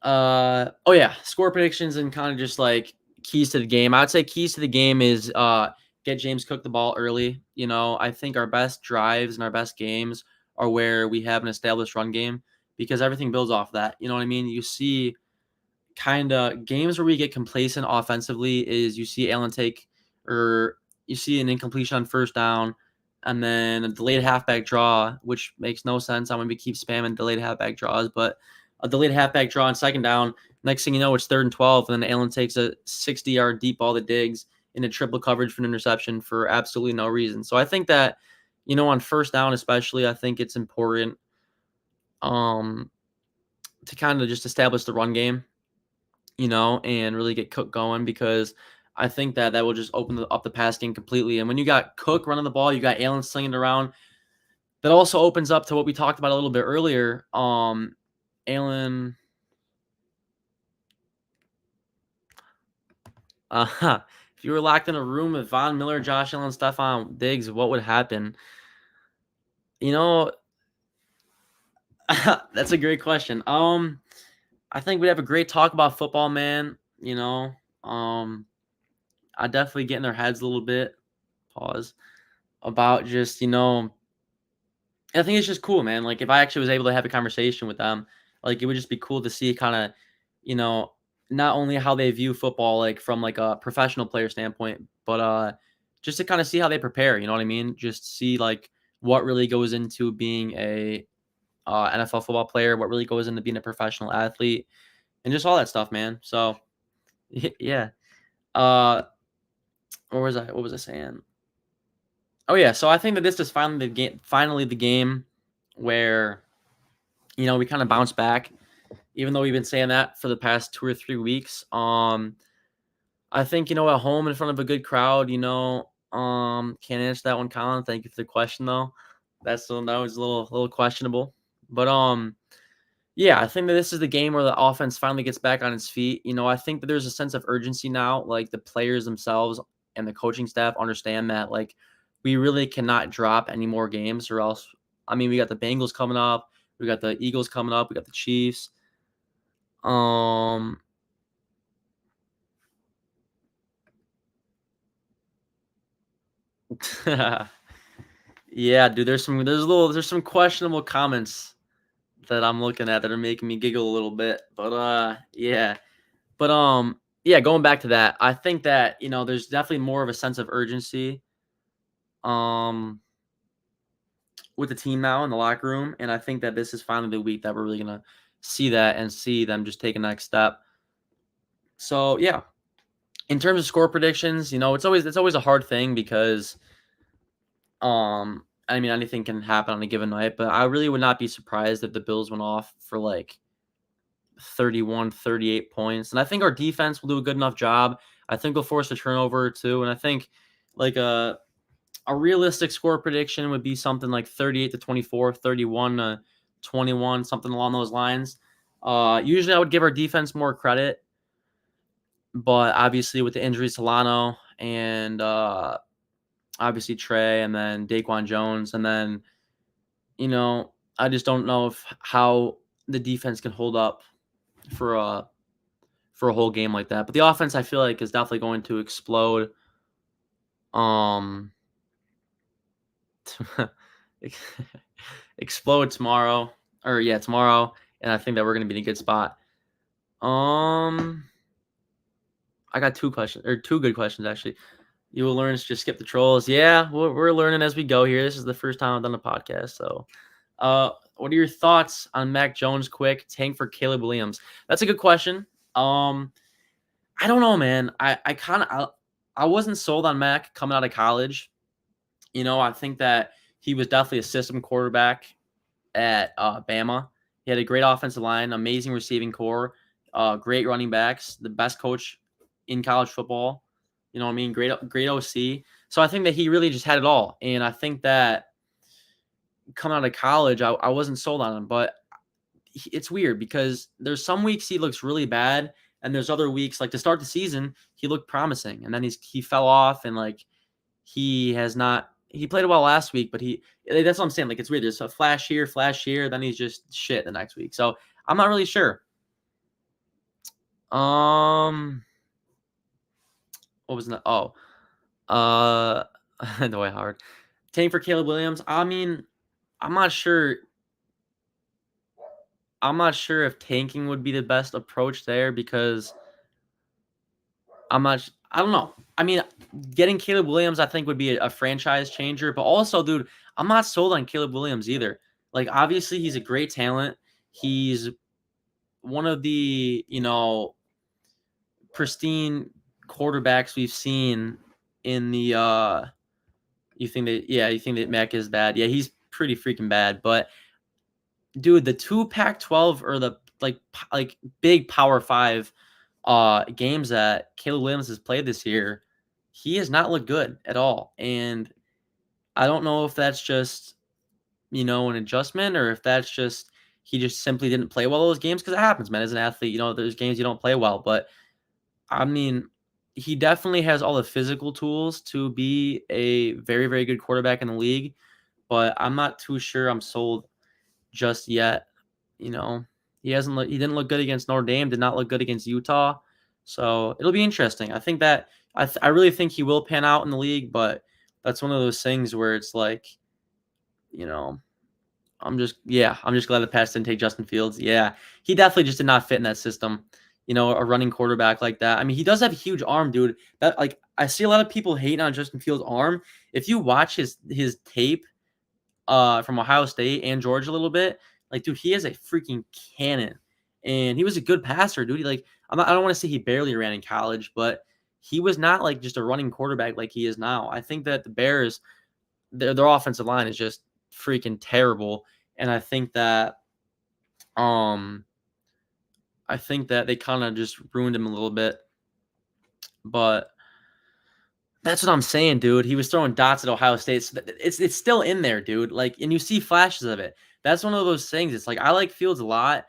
Score predictions and kind of just like keys to the game. I'd say keys to the game is get James Cook the ball early. I think our best drives and our best games are where we have an established run game because everything builds off that. You know what I mean? You see kind of games where we get complacent offensively is you see Allen you see an incompletion on first down and then a delayed halfback draw, which makes no sense. I'm going to keep spamming delayed halfback draws, but a delayed halfback draw on second down. Next thing you know, it's 3rd and 12, and then Allen takes a 60-yard deep ball to Diggs in a triple coverage for an interception for absolutely no reason. So I think that, on first down especially, I think it's important um, to kind of just establish the run game, and really get Cook going because I think that will just open up the pass game completely. And when you got Cook running the ball, you got Allen slinging it around. That also opens up to what we talked about a little bit earlier. Allen, if you were locked in a room with Von Miller, Josh Allen, Stephon Diggs, what would happen? You know, that's a great question. I think we'd have a great talk about football, man. I definitely get in their heads a little bit. Pause about just I think it's just cool, man. Like if I actually was able to have a conversation with them, like it would just be cool to see kind of, you know, not only how they view football, like from like a professional player standpoint, but just to kind of see how they prepare. You know what I mean? Just see like what really goes into being a NFL football player, what really goes into being a professional athlete, and just all that stuff, man. So yeah. Uh, what was I saying? Oh yeah, so I think that this is finally the game where we kind of bounce back, even though we've been saying that for the past 2 or 3 weeks. I think at home in front of a good crowd, can't answer that one, Colin. Thank you for the question though. That was a little questionable, but yeah, I think that this is the game where the offense finally gets back on its feet. I think that there's a sense of urgency now. Like the players themselves and the coaching staff understand that like we really cannot drop any more games or else. I mean, we got the Bengals coming up, we got the Eagles coming up, we got the Chiefs. Um Yeah, dude, there's some questionable comments that I'm looking at that are making me giggle a little bit. But yeah. But yeah, going back to that, I think that, there's definitely more of a sense of urgency um with the team now in the locker room. And I think that this is finally the week that we're really gonna see that and see them just take a next step. So yeah. In terms of score predictions, it's always a hard thing because I mean anything can happen on a given night, but I really would not be surprised if the Bills went off for like 31, 38 points. And I think our defense will do a good enough job. I think we'll force a turnover or two. And I think like a realistic score prediction would be something like 38 to 24, 31 to 21, something along those lines. Usually I would give our defense more credit, but obviously with the injuries to Lano and obviously Trey and then Daquan Jones, and then, I just don't know if how the defense can hold up for a whole game like that. But the offense, I feel like, is definitely going to explode. Um, explode tomorrow, or yeah, tomorrow, and I think that we're going to be in a good spot. I got two good questions actually. You will learn to just skip the trolls. Yeah, we're learning as we go here. This is the first time I've done a podcast, so. What are your thoughts on Mac Jones? Quick tank for Caleb Williams. That's a good question. I don't know, man. I wasn't sold on Mac coming out of college. I think that he was definitely a system quarterback at Bama. He had a great offensive line, amazing receiving core, great running backs, the best coach in college football. You know what I mean? Great OC. So I think that he really just had it all. And I think that coming out of college, I wasn't sold on him. But it's weird because there's some weeks he looks really bad, and there's other weeks like to start the season he looked promising, and then he fell off, and like he has not. He played well last week, but that's what I'm saying. Like it's weird. There's a flash here, then he's just shit the next week. So I'm not really sure. What was that? Oh, Dwight Howard. Tank for Caleb Williams. I mean, I'm not sure. I'm not sure if tanking would be the best approach there because I don't know. I mean, getting Caleb Williams, I think, would be a franchise changer. But also, dude, I'm not sold on Caleb Williams either. Like, obviously, he's a great talent. He's one of the, pristine quarterbacks we've seen in the You think that you think that Mac is bad. Yeah, he's pretty freaking bad. But dude, the two Pac-12 or the like big Power 5 games that Caleb Williams has played this year, he has not looked good at all. And I don't know if that's just, an adjustment or if that's just he just simply didn't play well those games because it happens, man. As an athlete, there's games you don't play well. But I mean, he definitely has all the physical tools to be a very, very good quarterback in the league, but I'm not too sure I'm sold just yet. You know, he didn't look good against Notre Dame, did not look good against Utah. So it'll be interesting. I think that I really think he will pan out in the league, but that's one of those things where it's like, you know, I'm just glad the Pats didn't take Justin Fields. Yeah, he definitely just did not fit in that system. A running quarterback like that. I mean, he does have a huge arm, dude. That like I see a lot of people hating on Justin Fields' arm. If you watch his tape from Ohio State and Georgia a little bit, like dude, he is a freaking cannon. And he was a good passer, dude. I don't want to say he barely ran in college, but he was not like just a running quarterback like he is now. I think that the Bears their offensive line is just freaking terrible. And um I think that they kind of just ruined him a little bit. But that's what I'm saying, dude. He was throwing dots at Ohio State. So it's still in there, dude. Like, and you see flashes of it. That's one of those things. It's like I like Fields a lot.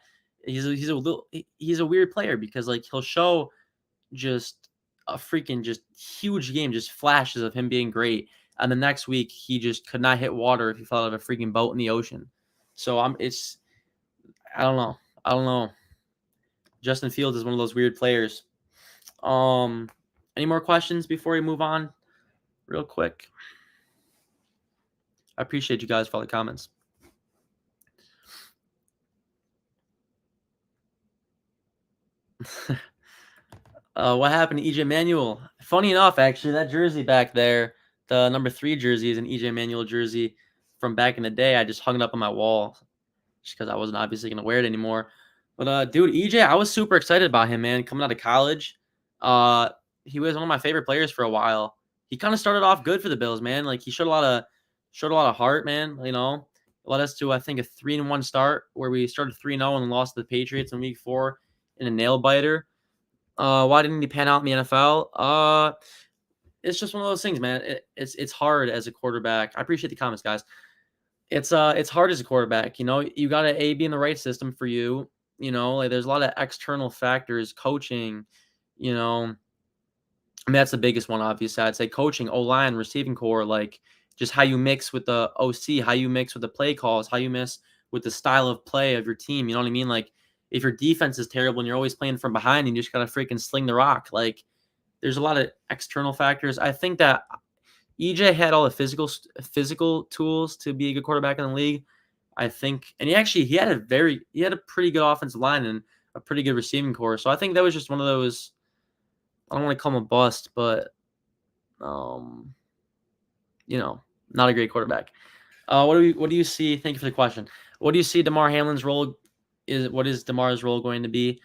He's a weird player because like he'll show just a freaking just huge game, just flashes of him being great. And the next week he just could not hit water if he fell out of a freaking boat in the ocean. So I don't know. I don't know. Justin Fields is one of those weird players. Um, any more questions before we move on? Real quick. I appreciate you guys for all the comments. What happened to EJ Manuel? Funny enough, actually, that jersey back there, the number 3 jersey is an EJ Manuel jersey from back in the day. I just hung it up on my wall just because I wasn't obviously going to wear it anymore. But, dude, EJ, I was super excited about him, man, coming out of college. He was one of my favorite players for a while. He kind of started off good for the Bills, man. Like, he showed a lot of heart, man, Led us to, I think, a 3-1 start where we started 3-0 and lost to the Patriots in week 4 in a nail biter. Why didn't he pan out in the NFL? It's just one of those things, man. It's hard as a quarterback. I appreciate the comments, guys. It's hard as a quarterback. You got to be in the right system for you. Like there's a lot of external factors, coaching. I mean that's the biggest one. Obviously, I'd say coaching, O-line, receiving core, like just how you mix with the OC, how you mix with the play calls, how you mix with the style of play of your team. You know what I mean? Like if your defense is terrible and you're always playing from behind and you just gotta freaking sling the rock, like there's a lot of external factors. I think that EJ had all the physical tools to be a good quarterback in the league. I think, and he had a pretty good offensive line and a pretty good receiving core. So I think that was just one of those. I don't want to call him a bust, but um, not a great quarterback. What do you see? Thank you for the question. What do you see Damar Hamlin's role is? What is Damar's role going to be?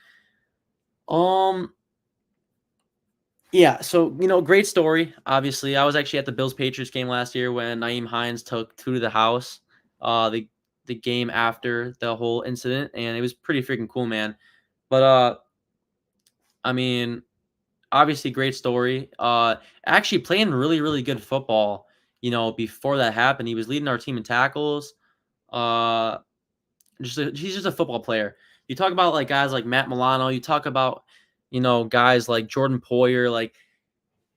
Yeah, so great story. Obviously, I was actually at the Bills Patriots game last year when Nyheim Hines took 2 to the house. The game after the whole incident, and it was pretty freaking cool, man. But I mean, obviously, great story. Actually playing really, really good football. Before that happened, he was leading our team in tackles. Uh, he's just a football player. You talk about like guys like Matt Milano. You talk about guys like Jordan Poyer. Like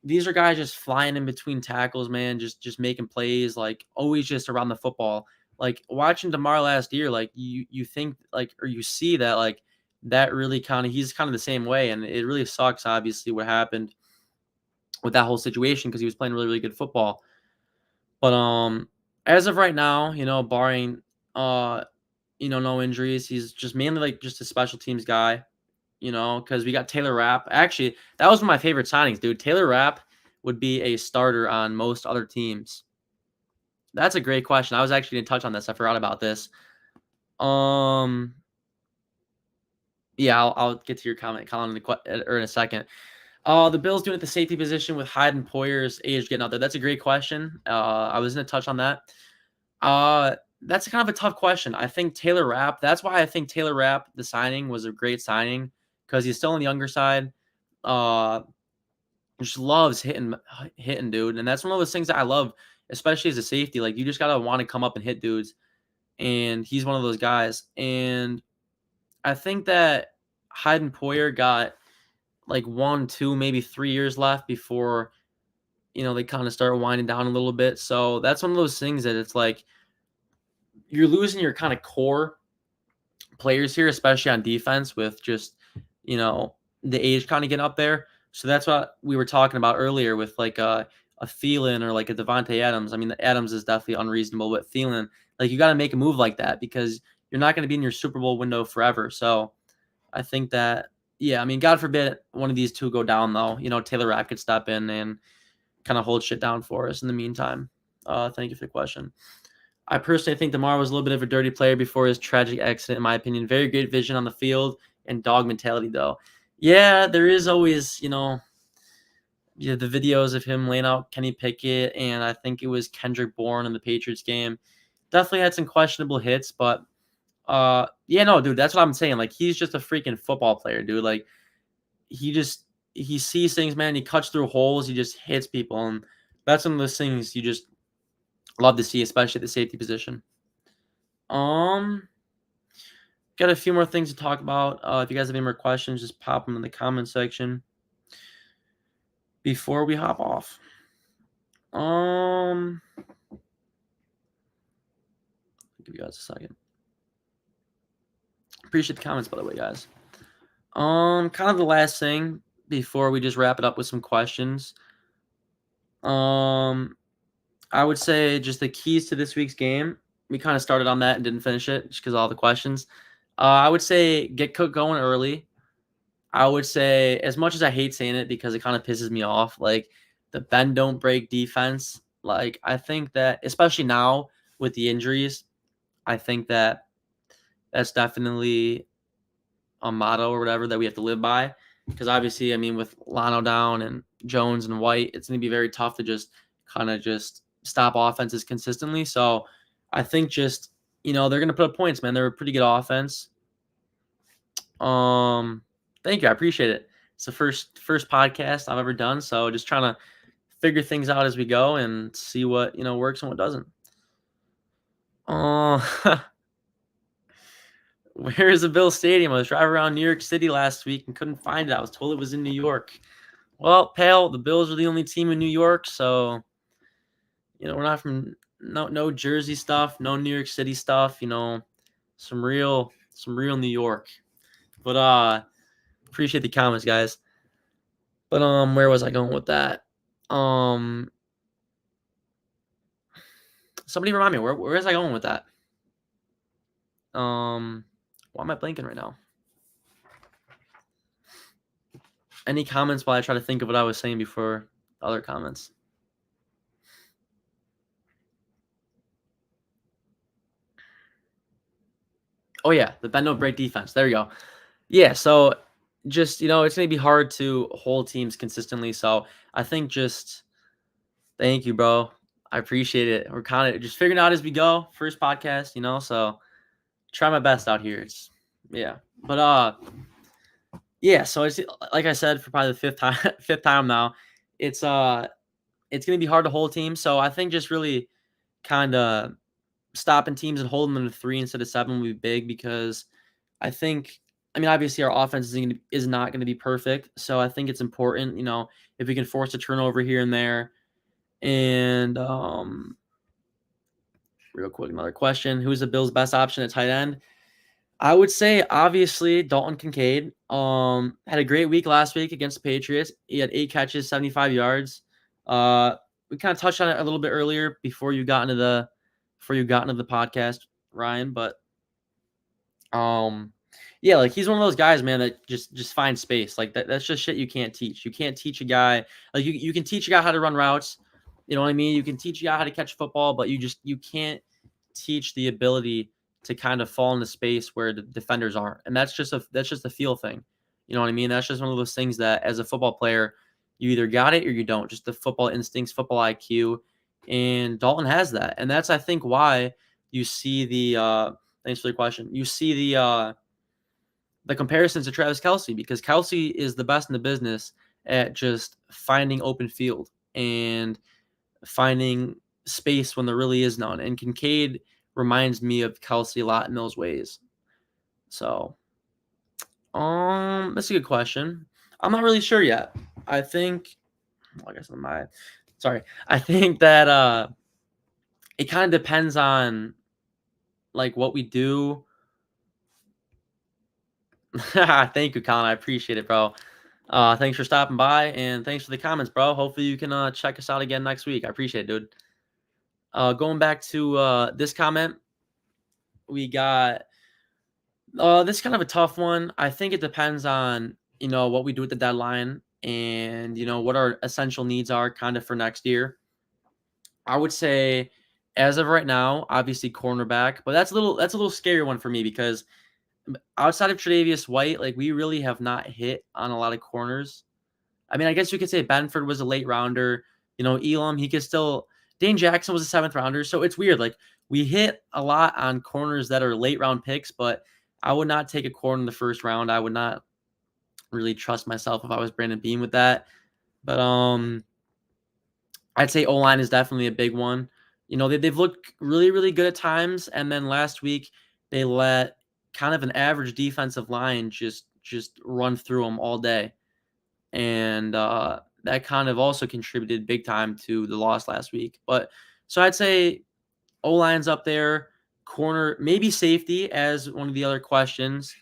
these are guys just flying in between tackles, man. Just making plays. Like always just around the football. Like watching Damar last year, like you think like or you see that like that really he's kind of the same way, and it really sucks obviously what happened with that whole situation because he was playing really really good football. But as of right now, barring no injuries, he's just mainly like just a special teams guy. Because we got Taylor Rapp. Actually, that was one of my favorite signings, dude. Taylor Rapp would be a starter on most other teams. That's a great question. I was actually going to touch on this. I forgot about this. Yeah, I'll get to your comment, Colin, in a second. The Bills doing it the safety position with Hyde and Poyer's age getting out there. That's a great question. I was going to touch on that. That's kind of a tough question. I think Taylor Rapp. That's why I think Taylor Rapp, the signing, was a great signing because he's still on the younger side. Just loves hitting, dude, and that's one of those things that I love, especially as a safety. Like you just gotta want to come up and hit dudes, and he's one of those guys. And I think that Hyde and Poyer got like 1, 2, maybe 3 years left before they kind of start winding down a little bit. So that's one of those things that it's like you're losing your kind of core players here, especially on defense, with just the age kind of getting up there. So that's what we were talking about earlier with like a Thielen or like a Devontae Adams. I mean, the Adams is definitely unreasonable, but Thielen, like you got to make a move like that because you're not going to be in your Super Bowl window forever. So I think that, yeah, I mean, God forbid one of these two go down though. Taylor Rapp could step in and kind of hold shit down for us in the meantime. Thank you for the question. I personally think DeMar was a little bit of a dirty player before his tragic accident, in my opinion. Very great vision on the field and dog mentality, though. Yeah, there is always, the videos of him laying out Kenny Pickett, and I think it was Kendrick Bourne in the Patriots game. Definitely had some questionable hits, but yeah, no, dude, that's what I'm saying. Like, he's just a freaking football player, dude. Like, he sees things, man. He cuts through holes. He just hits people, and that's one of those things you just love to see, especially at the safety position. Got a few more things to talk about. If you guys have any more questions, just pop them in the comment section before we hop off. I'll give you guys a second. Appreciate the comments, by the way, guys. Kind of the last thing before we just wrap it up with some questions. I would say just the keys to this week's game. We kind of started on that and didn't finish it just because of all the questions. I would say get Cook going early. I would say, as much as I hate saying it because it kind of pisses me off, like the bend don't break defense. Like I think that, especially now with the injuries, I think that that's definitely a motto or whatever that we have to live by. Because obviously, I mean, with Lano down and Jones and White, it's going to be very tough to just kind of just stop offenses consistently. So I think just, they're going to put up points, man. They're a pretty good offense. Thank you. I appreciate it. It's the first podcast I've ever done. So just trying to figure things out as we go and see what, works and what doesn't. Where is the Bills Stadium? I was driving around New York City last week and couldn't find it. I was told it was in New York. Well, pal, the Bills are the only team in New York, so we're not from no Jersey stuff, no New York City stuff. Some real New York. But appreciate the comments, guys. But where was I going with that? Somebody remind me, where was I going with that? Why am I blanking right now? Any comments while I try to think of what I was saying before other comments? Oh yeah, the bend don't break defense. There you go. Yeah, so just it's gonna be hard to hold teams consistently. So I think just thank you, bro. I appreciate it. We're kind of just figuring out as we go. First podcast, so try my best out here. It's yeah. But yeah, so it's like I said for probably the fifth time now. It's gonna be hard to hold teams. So I think just really kind of stopping teams and holding them to 3 instead of 7 would be big because I think obviously our offense is not going to be perfect. So I think it's important, if we can force a turnover here and there. And real quick, another question. Who's the Bills' best option at tight end? I would say obviously Dalton Kincaid. Had a great week last week against the Patriots. He had 8 catches, 75 yards. We kind of touched on it a little bit earlier before you got into the podcast, Ryan. But yeah, like he's one of those guys, man, that just finds space. Like that's just shit you can't teach. You can't teach a guy like you can teach a guy how to run routes. You know what I mean? You can teach a guy how to catch football, but you can't teach the ability to kind of fall into space where the defenders aren't. And that's just a feel thing. You know what I mean? That's just one of those things that as a football player, you either got it or you don't. Just the football instincts, football IQ, and Dalton has that. And that's I think why you see thanks for the question. You see the comparisons to Travis Kelsey because Kelsey is the best in the business at just finding open field and finding space when there really is none. And Kincaid reminds me of Kelsey a lot in those ways. So, that's a good question. I'm not really sure yet. I think, well, I guess sorry. I think that it kind of depends on like what we do. Thank you, Colin. I appreciate it, bro. Thanks for stopping by and thanks for the comments, bro. Hopefully you can check us out again next week. I appreciate it, dude. Going back to this comment, we got this kind of a tough one. I think it depends on what we do at the deadline and what our essential needs are kind of for next year. I would say as of right now, obviously cornerback, but that's a little scary one for me because outside of Tre'Davious White, like we really have not hit on a lot of corners. I mean, I guess you could say Benford was a late rounder. Elam, he could still. Dane Jackson was a seventh rounder, so it's weird. Like we hit a lot on corners that are late round picks, but I would not take a corner in the first round. I would not really trust myself if I was Brandon Beam with that. But I'd say O-line is definitely a big one. They've looked really, really good at times, and then last week they let kind of an average defensive line just run through them all day, and that kind of also contributed big time to the loss last week. But so I'd say O-line's up there, corner, maybe safety as one of the other questions.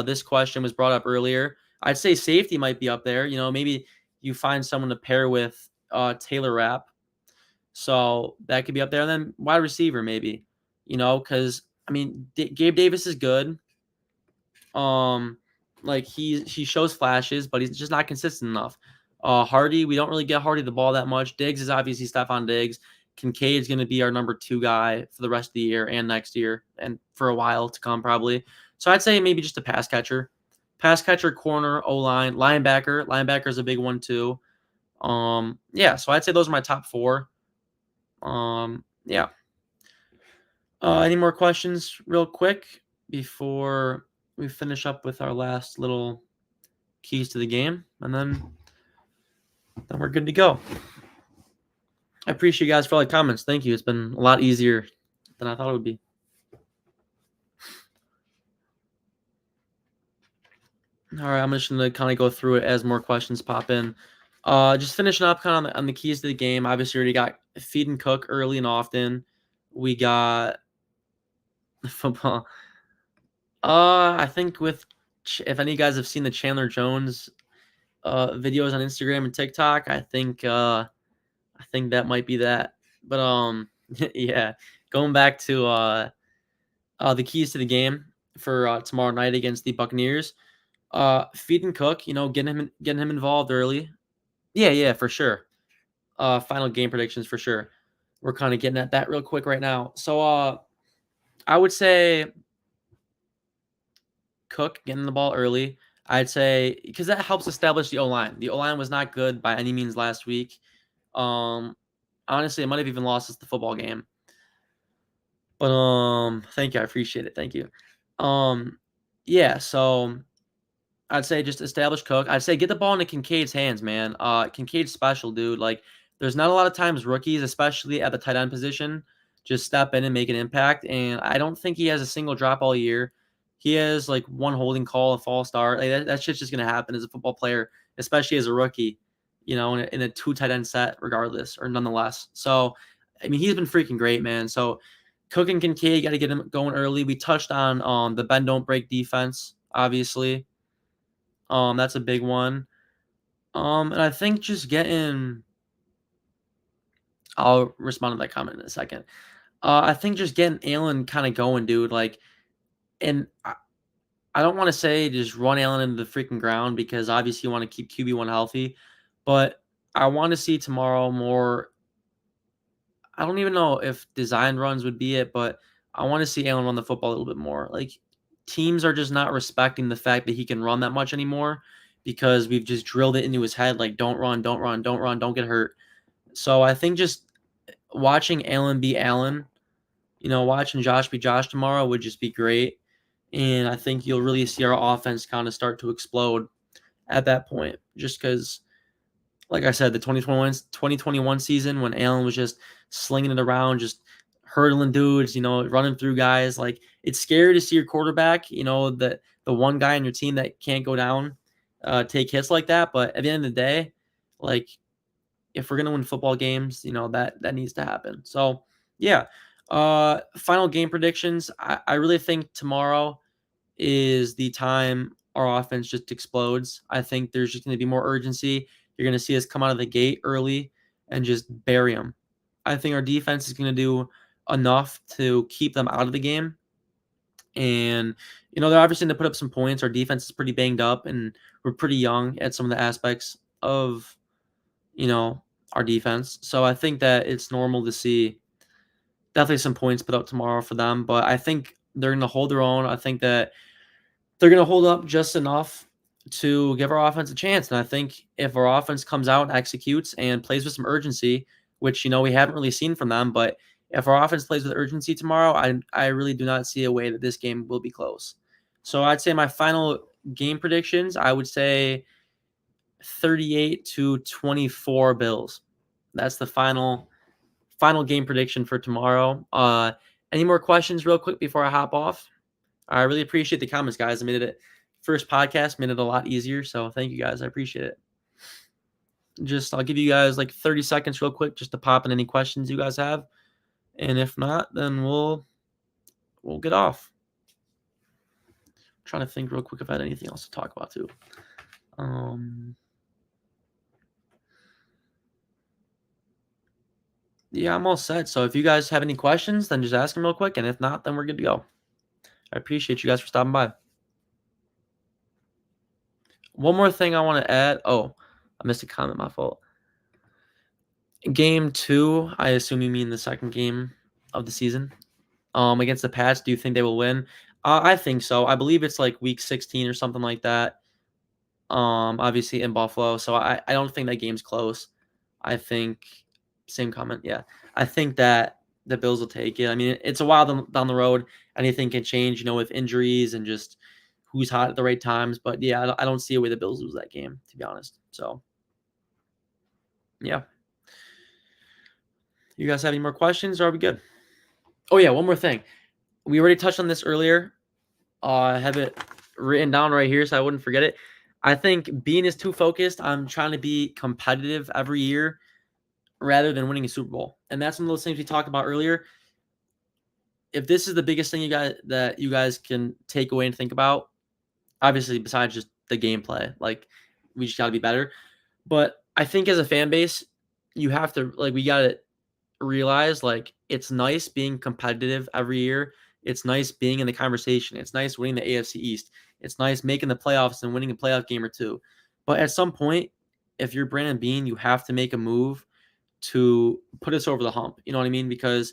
This question was brought up earlier. I'd say safety might be up there. Maybe you find someone to pair with Taylor Rapp. So that could be up there. And then wide receiver, maybe, because I mean, Gabe Davis is good. Like he shows flashes, but he's just not consistent enough. Hardy, we don't really get Hardy the ball that much. Diggs is obviously Stephon Diggs. Kincaid's going to be our number 2 guy for the rest of the year and next year and for a while to come probably. So I'd say maybe just a pass catcher, corner, O-line, linebacker. Linebacker is a big one too. Yeah. So I'd say those are my top 4. Yeah. Any more questions real quick before we finish up with our last little keys to the game, and then we're good to go. I appreciate you guys for all the comments. Thank you. It's been a lot easier than I thought it would be. All right, I'm just going to kind of go through it as more questions pop in. Just finishing up kind of on the keys to the game. Obviously, we already got feed and cook early and often. We got football. I think if any of you guys have seen the Chandler Jones videos on Instagram and TikTok, I think that might be that. But yeah, going back to the keys to the game for tomorrow night against the Buccaneers. Feed and cook, getting him involved early. Yeah, for sure. Final game predictions for sure. We're kind of getting at that real quick right now. So I would say Cook getting the ball early. I'd say because that helps establish the O-line. The O-line was not good by any means last week. Honestly, it might have even lost us the football game. But thank you, I appreciate it. Thank you. Yeah, so I'd say just establish Cook. I'd say get the ball into Kincaid's hands, man. Kincaid's special, dude. Like, there's not a lot of times rookies, especially at the tight end position, just step in and make an impact. And I don't think he has a single drop all year. He has like one holding call, a false start. Like that shit's just gonna happen as a football player, especially as a rookie. In a 2 tight end set, regardless or nonetheless. So, I mean, he's been freaking great, man. So, Cook and Kincaid got to get him going early. We touched on the bend don't break defense, obviously. That's a big one. And I think just I'll respond to that comment in a second. I think just getting Allen kind of going, dude. Like, and I don't want to say just run Allen into the freaking ground because obviously you want to keep QB1 healthy, but I want to see tomorrow more. I don't even know if design runs would be it, but I want to see Allen run the football a little bit more. Like, teams are just not respecting the fact that he can run that much anymore because we've just drilled it into his head like don't run, don't run, don't run, don't get hurt. So I think just watching Allen be Allen, watching Josh be Josh tomorrow would just be great. And I think you'll really see our offense kind of start to explode at that point. Just because, like I said, the 2021 season when Allen was just slinging it around, just hurdling dudes, running through guys. Like, it's scary to see your quarterback, the one guy on your team that can't go down, take hits like that. But at the end of the day, like, if we're gonna win football games, that needs to happen. So yeah. Final game predictions. I really think tomorrow is the time our offense just explodes. I think there's just gonna be more urgency. You're gonna see us come out of the gate early and just bury them. I think our defense is gonna do enough to keep them out of the game. And they're obviously going to put up some points. Our defense is pretty banged up, and we're pretty young at some of the aspects of our defense. So I think that it's normal to see definitely some points put up tomorrow for them, but I think they're going to hold their own. I think that they're going to hold up just enough to give our offense a chance. And I think if our offense comes out and executes and plays with some urgency, which we haven't really seen from them, but if our offense plays with urgency tomorrow, I really do not see a way that this game will be close. So I'd say my final game predictions, I would say 38-24 Bills. That's the final game prediction for tomorrow. Any more questions real quick before I hop off? I really appreciate the comments, guys. I made it first podcast, made it a lot easier. So thank you guys. I appreciate it. I'll give you guys like 30 seconds real quick just to pop in any questions you guys have. And if not, then we'll get off. I'm trying to think real quick if I had anything else to talk about too. Yeah, I'm all set. So if you guys have any questions, then just ask them real quick. And if not, then we're good to go. I appreciate you guys for stopping by. One more thing I want to add. Oh, I missed a comment. My fault. Game 2, I assume you mean the second game of the season. Against the Pats, do you think they will win? I think so. I believe it's like week 16 or something like that. Obviously in Buffalo. So I don't think that game's close. I think same comment. Yeah. I think that the Bills will take it. I mean, it's a while down the road. Anything can change, with injuries and just who's hot at the right times. But yeah, I don't see a way the Bills lose that game, to be honest. So yeah. You guys have any more questions, or are we good? Oh yeah, one more thing. We already touched on this earlier. I have it written down right here so I wouldn't forget it. I think Bean is too focused on trying to be competitive every year rather than winning a Super Bowl. And that's one of those things we talked about earlier. If this is the biggest thing you guys can take away and think about, obviously besides just the gameplay, like we just got to be better. But I think as a fan base, you have to we got to realize it's nice being competitive every year. It's nice being in the conversation. It's nice winning the AFC East. It's nice making the playoffs and winning a playoff game or two. But at some point, if you're Brandon Beane, you have to make a move to put us over the hump. You know what I mean? Because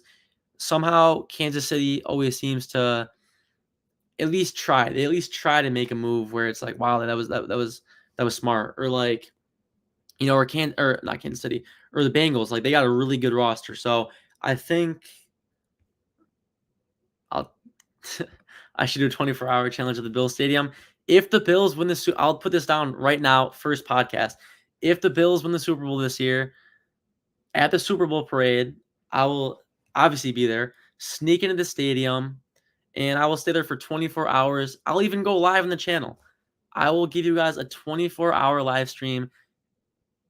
somehow Kansas City always seems to at least try. They at least try to make a move where it's like, wow, that was smart. Or or not Kansas City, or the Bengals. They got a really good roster. So I think I should do a 24-hour challenge at the Bills Stadium. If the Bills win the I'll put this down right now, first podcast. If the Bills win the Super Bowl this year, at the Super Bowl parade, I will obviously be there, sneak into the stadium, and I will stay there for 24 hours. I'll even go live on the channel. I will give you guys a 24-hour live stream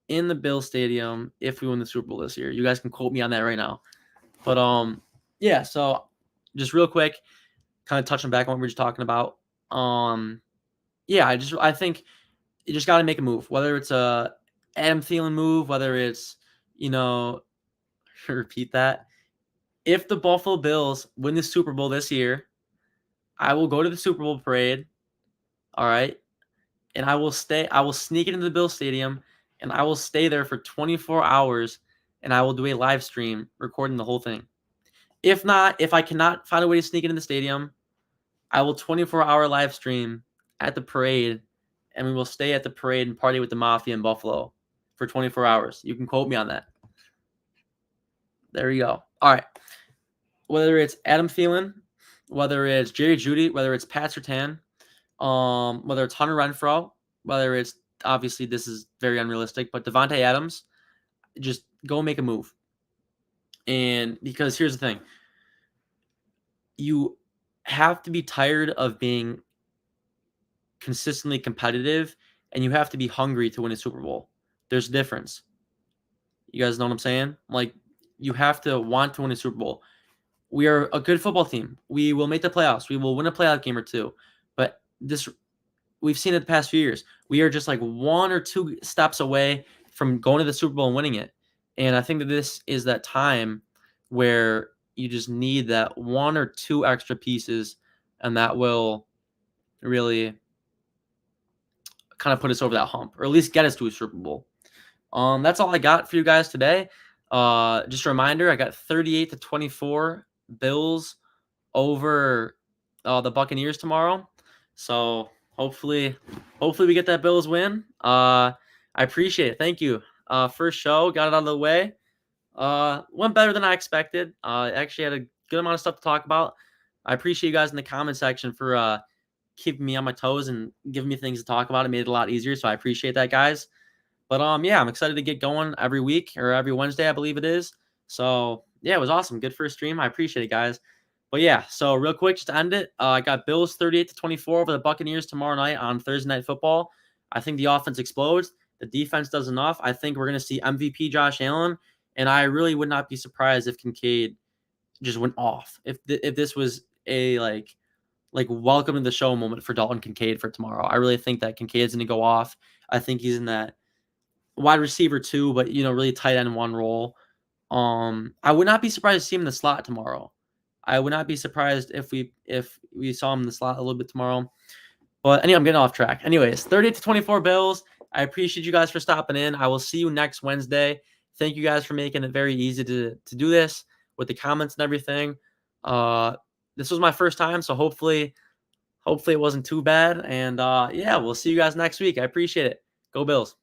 in the Bills Stadium if we win the Super Bowl this year. You guys can quote me on that right now. But yeah, so just real quick, kind of touching back on what we were just talking about. Yeah, I think you just got to make a move, whether it's a Adam Thielen move, whether it's repeat that. If the Buffalo Bills win the Super Bowl this year, I will go to the Super Bowl parade. All right, and I will sneak into the Bills Stadium, and I will stay there for 24 hours, and I will do a live stream recording the whole thing. If not, if I cannot find a way to sneak into the stadium, I will 24-hour live stream at the parade, and we will stay at the parade and party with the Mafia in Buffalo for 24 hours. You can quote me on that. There you go. All right. Whether it's Adam Thielen, whether it's Jerry Jeudy, whether it's Pat Surtain, whether it's Hunter Renfrow, whether it's, obviously this is very unrealistic, but Devontae Adams, just go make a move. And because here's the thing, you have to be tired of being consistently competitive, and you have to be hungry to win a Super Bowl. There's a difference. You guys know what I'm saying? Like, you have to want to win a Super Bowl. We are a good football team. We will make the playoffs. We will win a playoff game or two. But this, we've seen it the past few years. We are just like 1 or 2 steps away from going to the Super Bowl and winning it. And I think that this is that time where you just need that 1 or 2 extra pieces, and that will really kind of put us over that hump, or at least get us to a Super Bowl. That's all I got for you guys today. Just a reminder, I got 38-24 Bills over the Buccaneers tomorrow. So hopefully we get that Bills win. I appreciate it. Thank you. First show, got it out of the way. Went better than I expected. Actually had a good amount of stuff to talk about. I appreciate you guys in the comment section for keeping me on my toes and giving me things to talk about. It made it a lot easier, so I appreciate that, guys. But yeah, I'm excited to get going every week, or every Wednesday, I believe it is. So yeah, it was awesome. Good first stream. I appreciate it, guys. But yeah, so real quick, just to end it, I got Bills 38-24 over the Buccaneers tomorrow night on Thursday Night Football. I think the offense explodes. The defense does enough. I think we're going to see MVP Josh Allen, and I really would not be surprised if Kincaid just went off. If this was a like welcome to the show moment for Dalton Kincaid for tomorrow. I really think that Kincaid's going to go off. I think he's in that wide receiver 2, but really tight end 1 role. I would not be surprised to see him in the slot tomorrow. I would not be surprised if we saw him in the slot a little bit tomorrow. But anyway, I'm getting off track. Anyways, 38-24 Bills. I appreciate you guys for stopping in. I will see you next Wednesday. Thank you guys for making it very easy to do this with the comments and everything. This was my first time, so hopefully it wasn't too bad. And yeah, we'll see you guys next week. I appreciate it. Go Bills.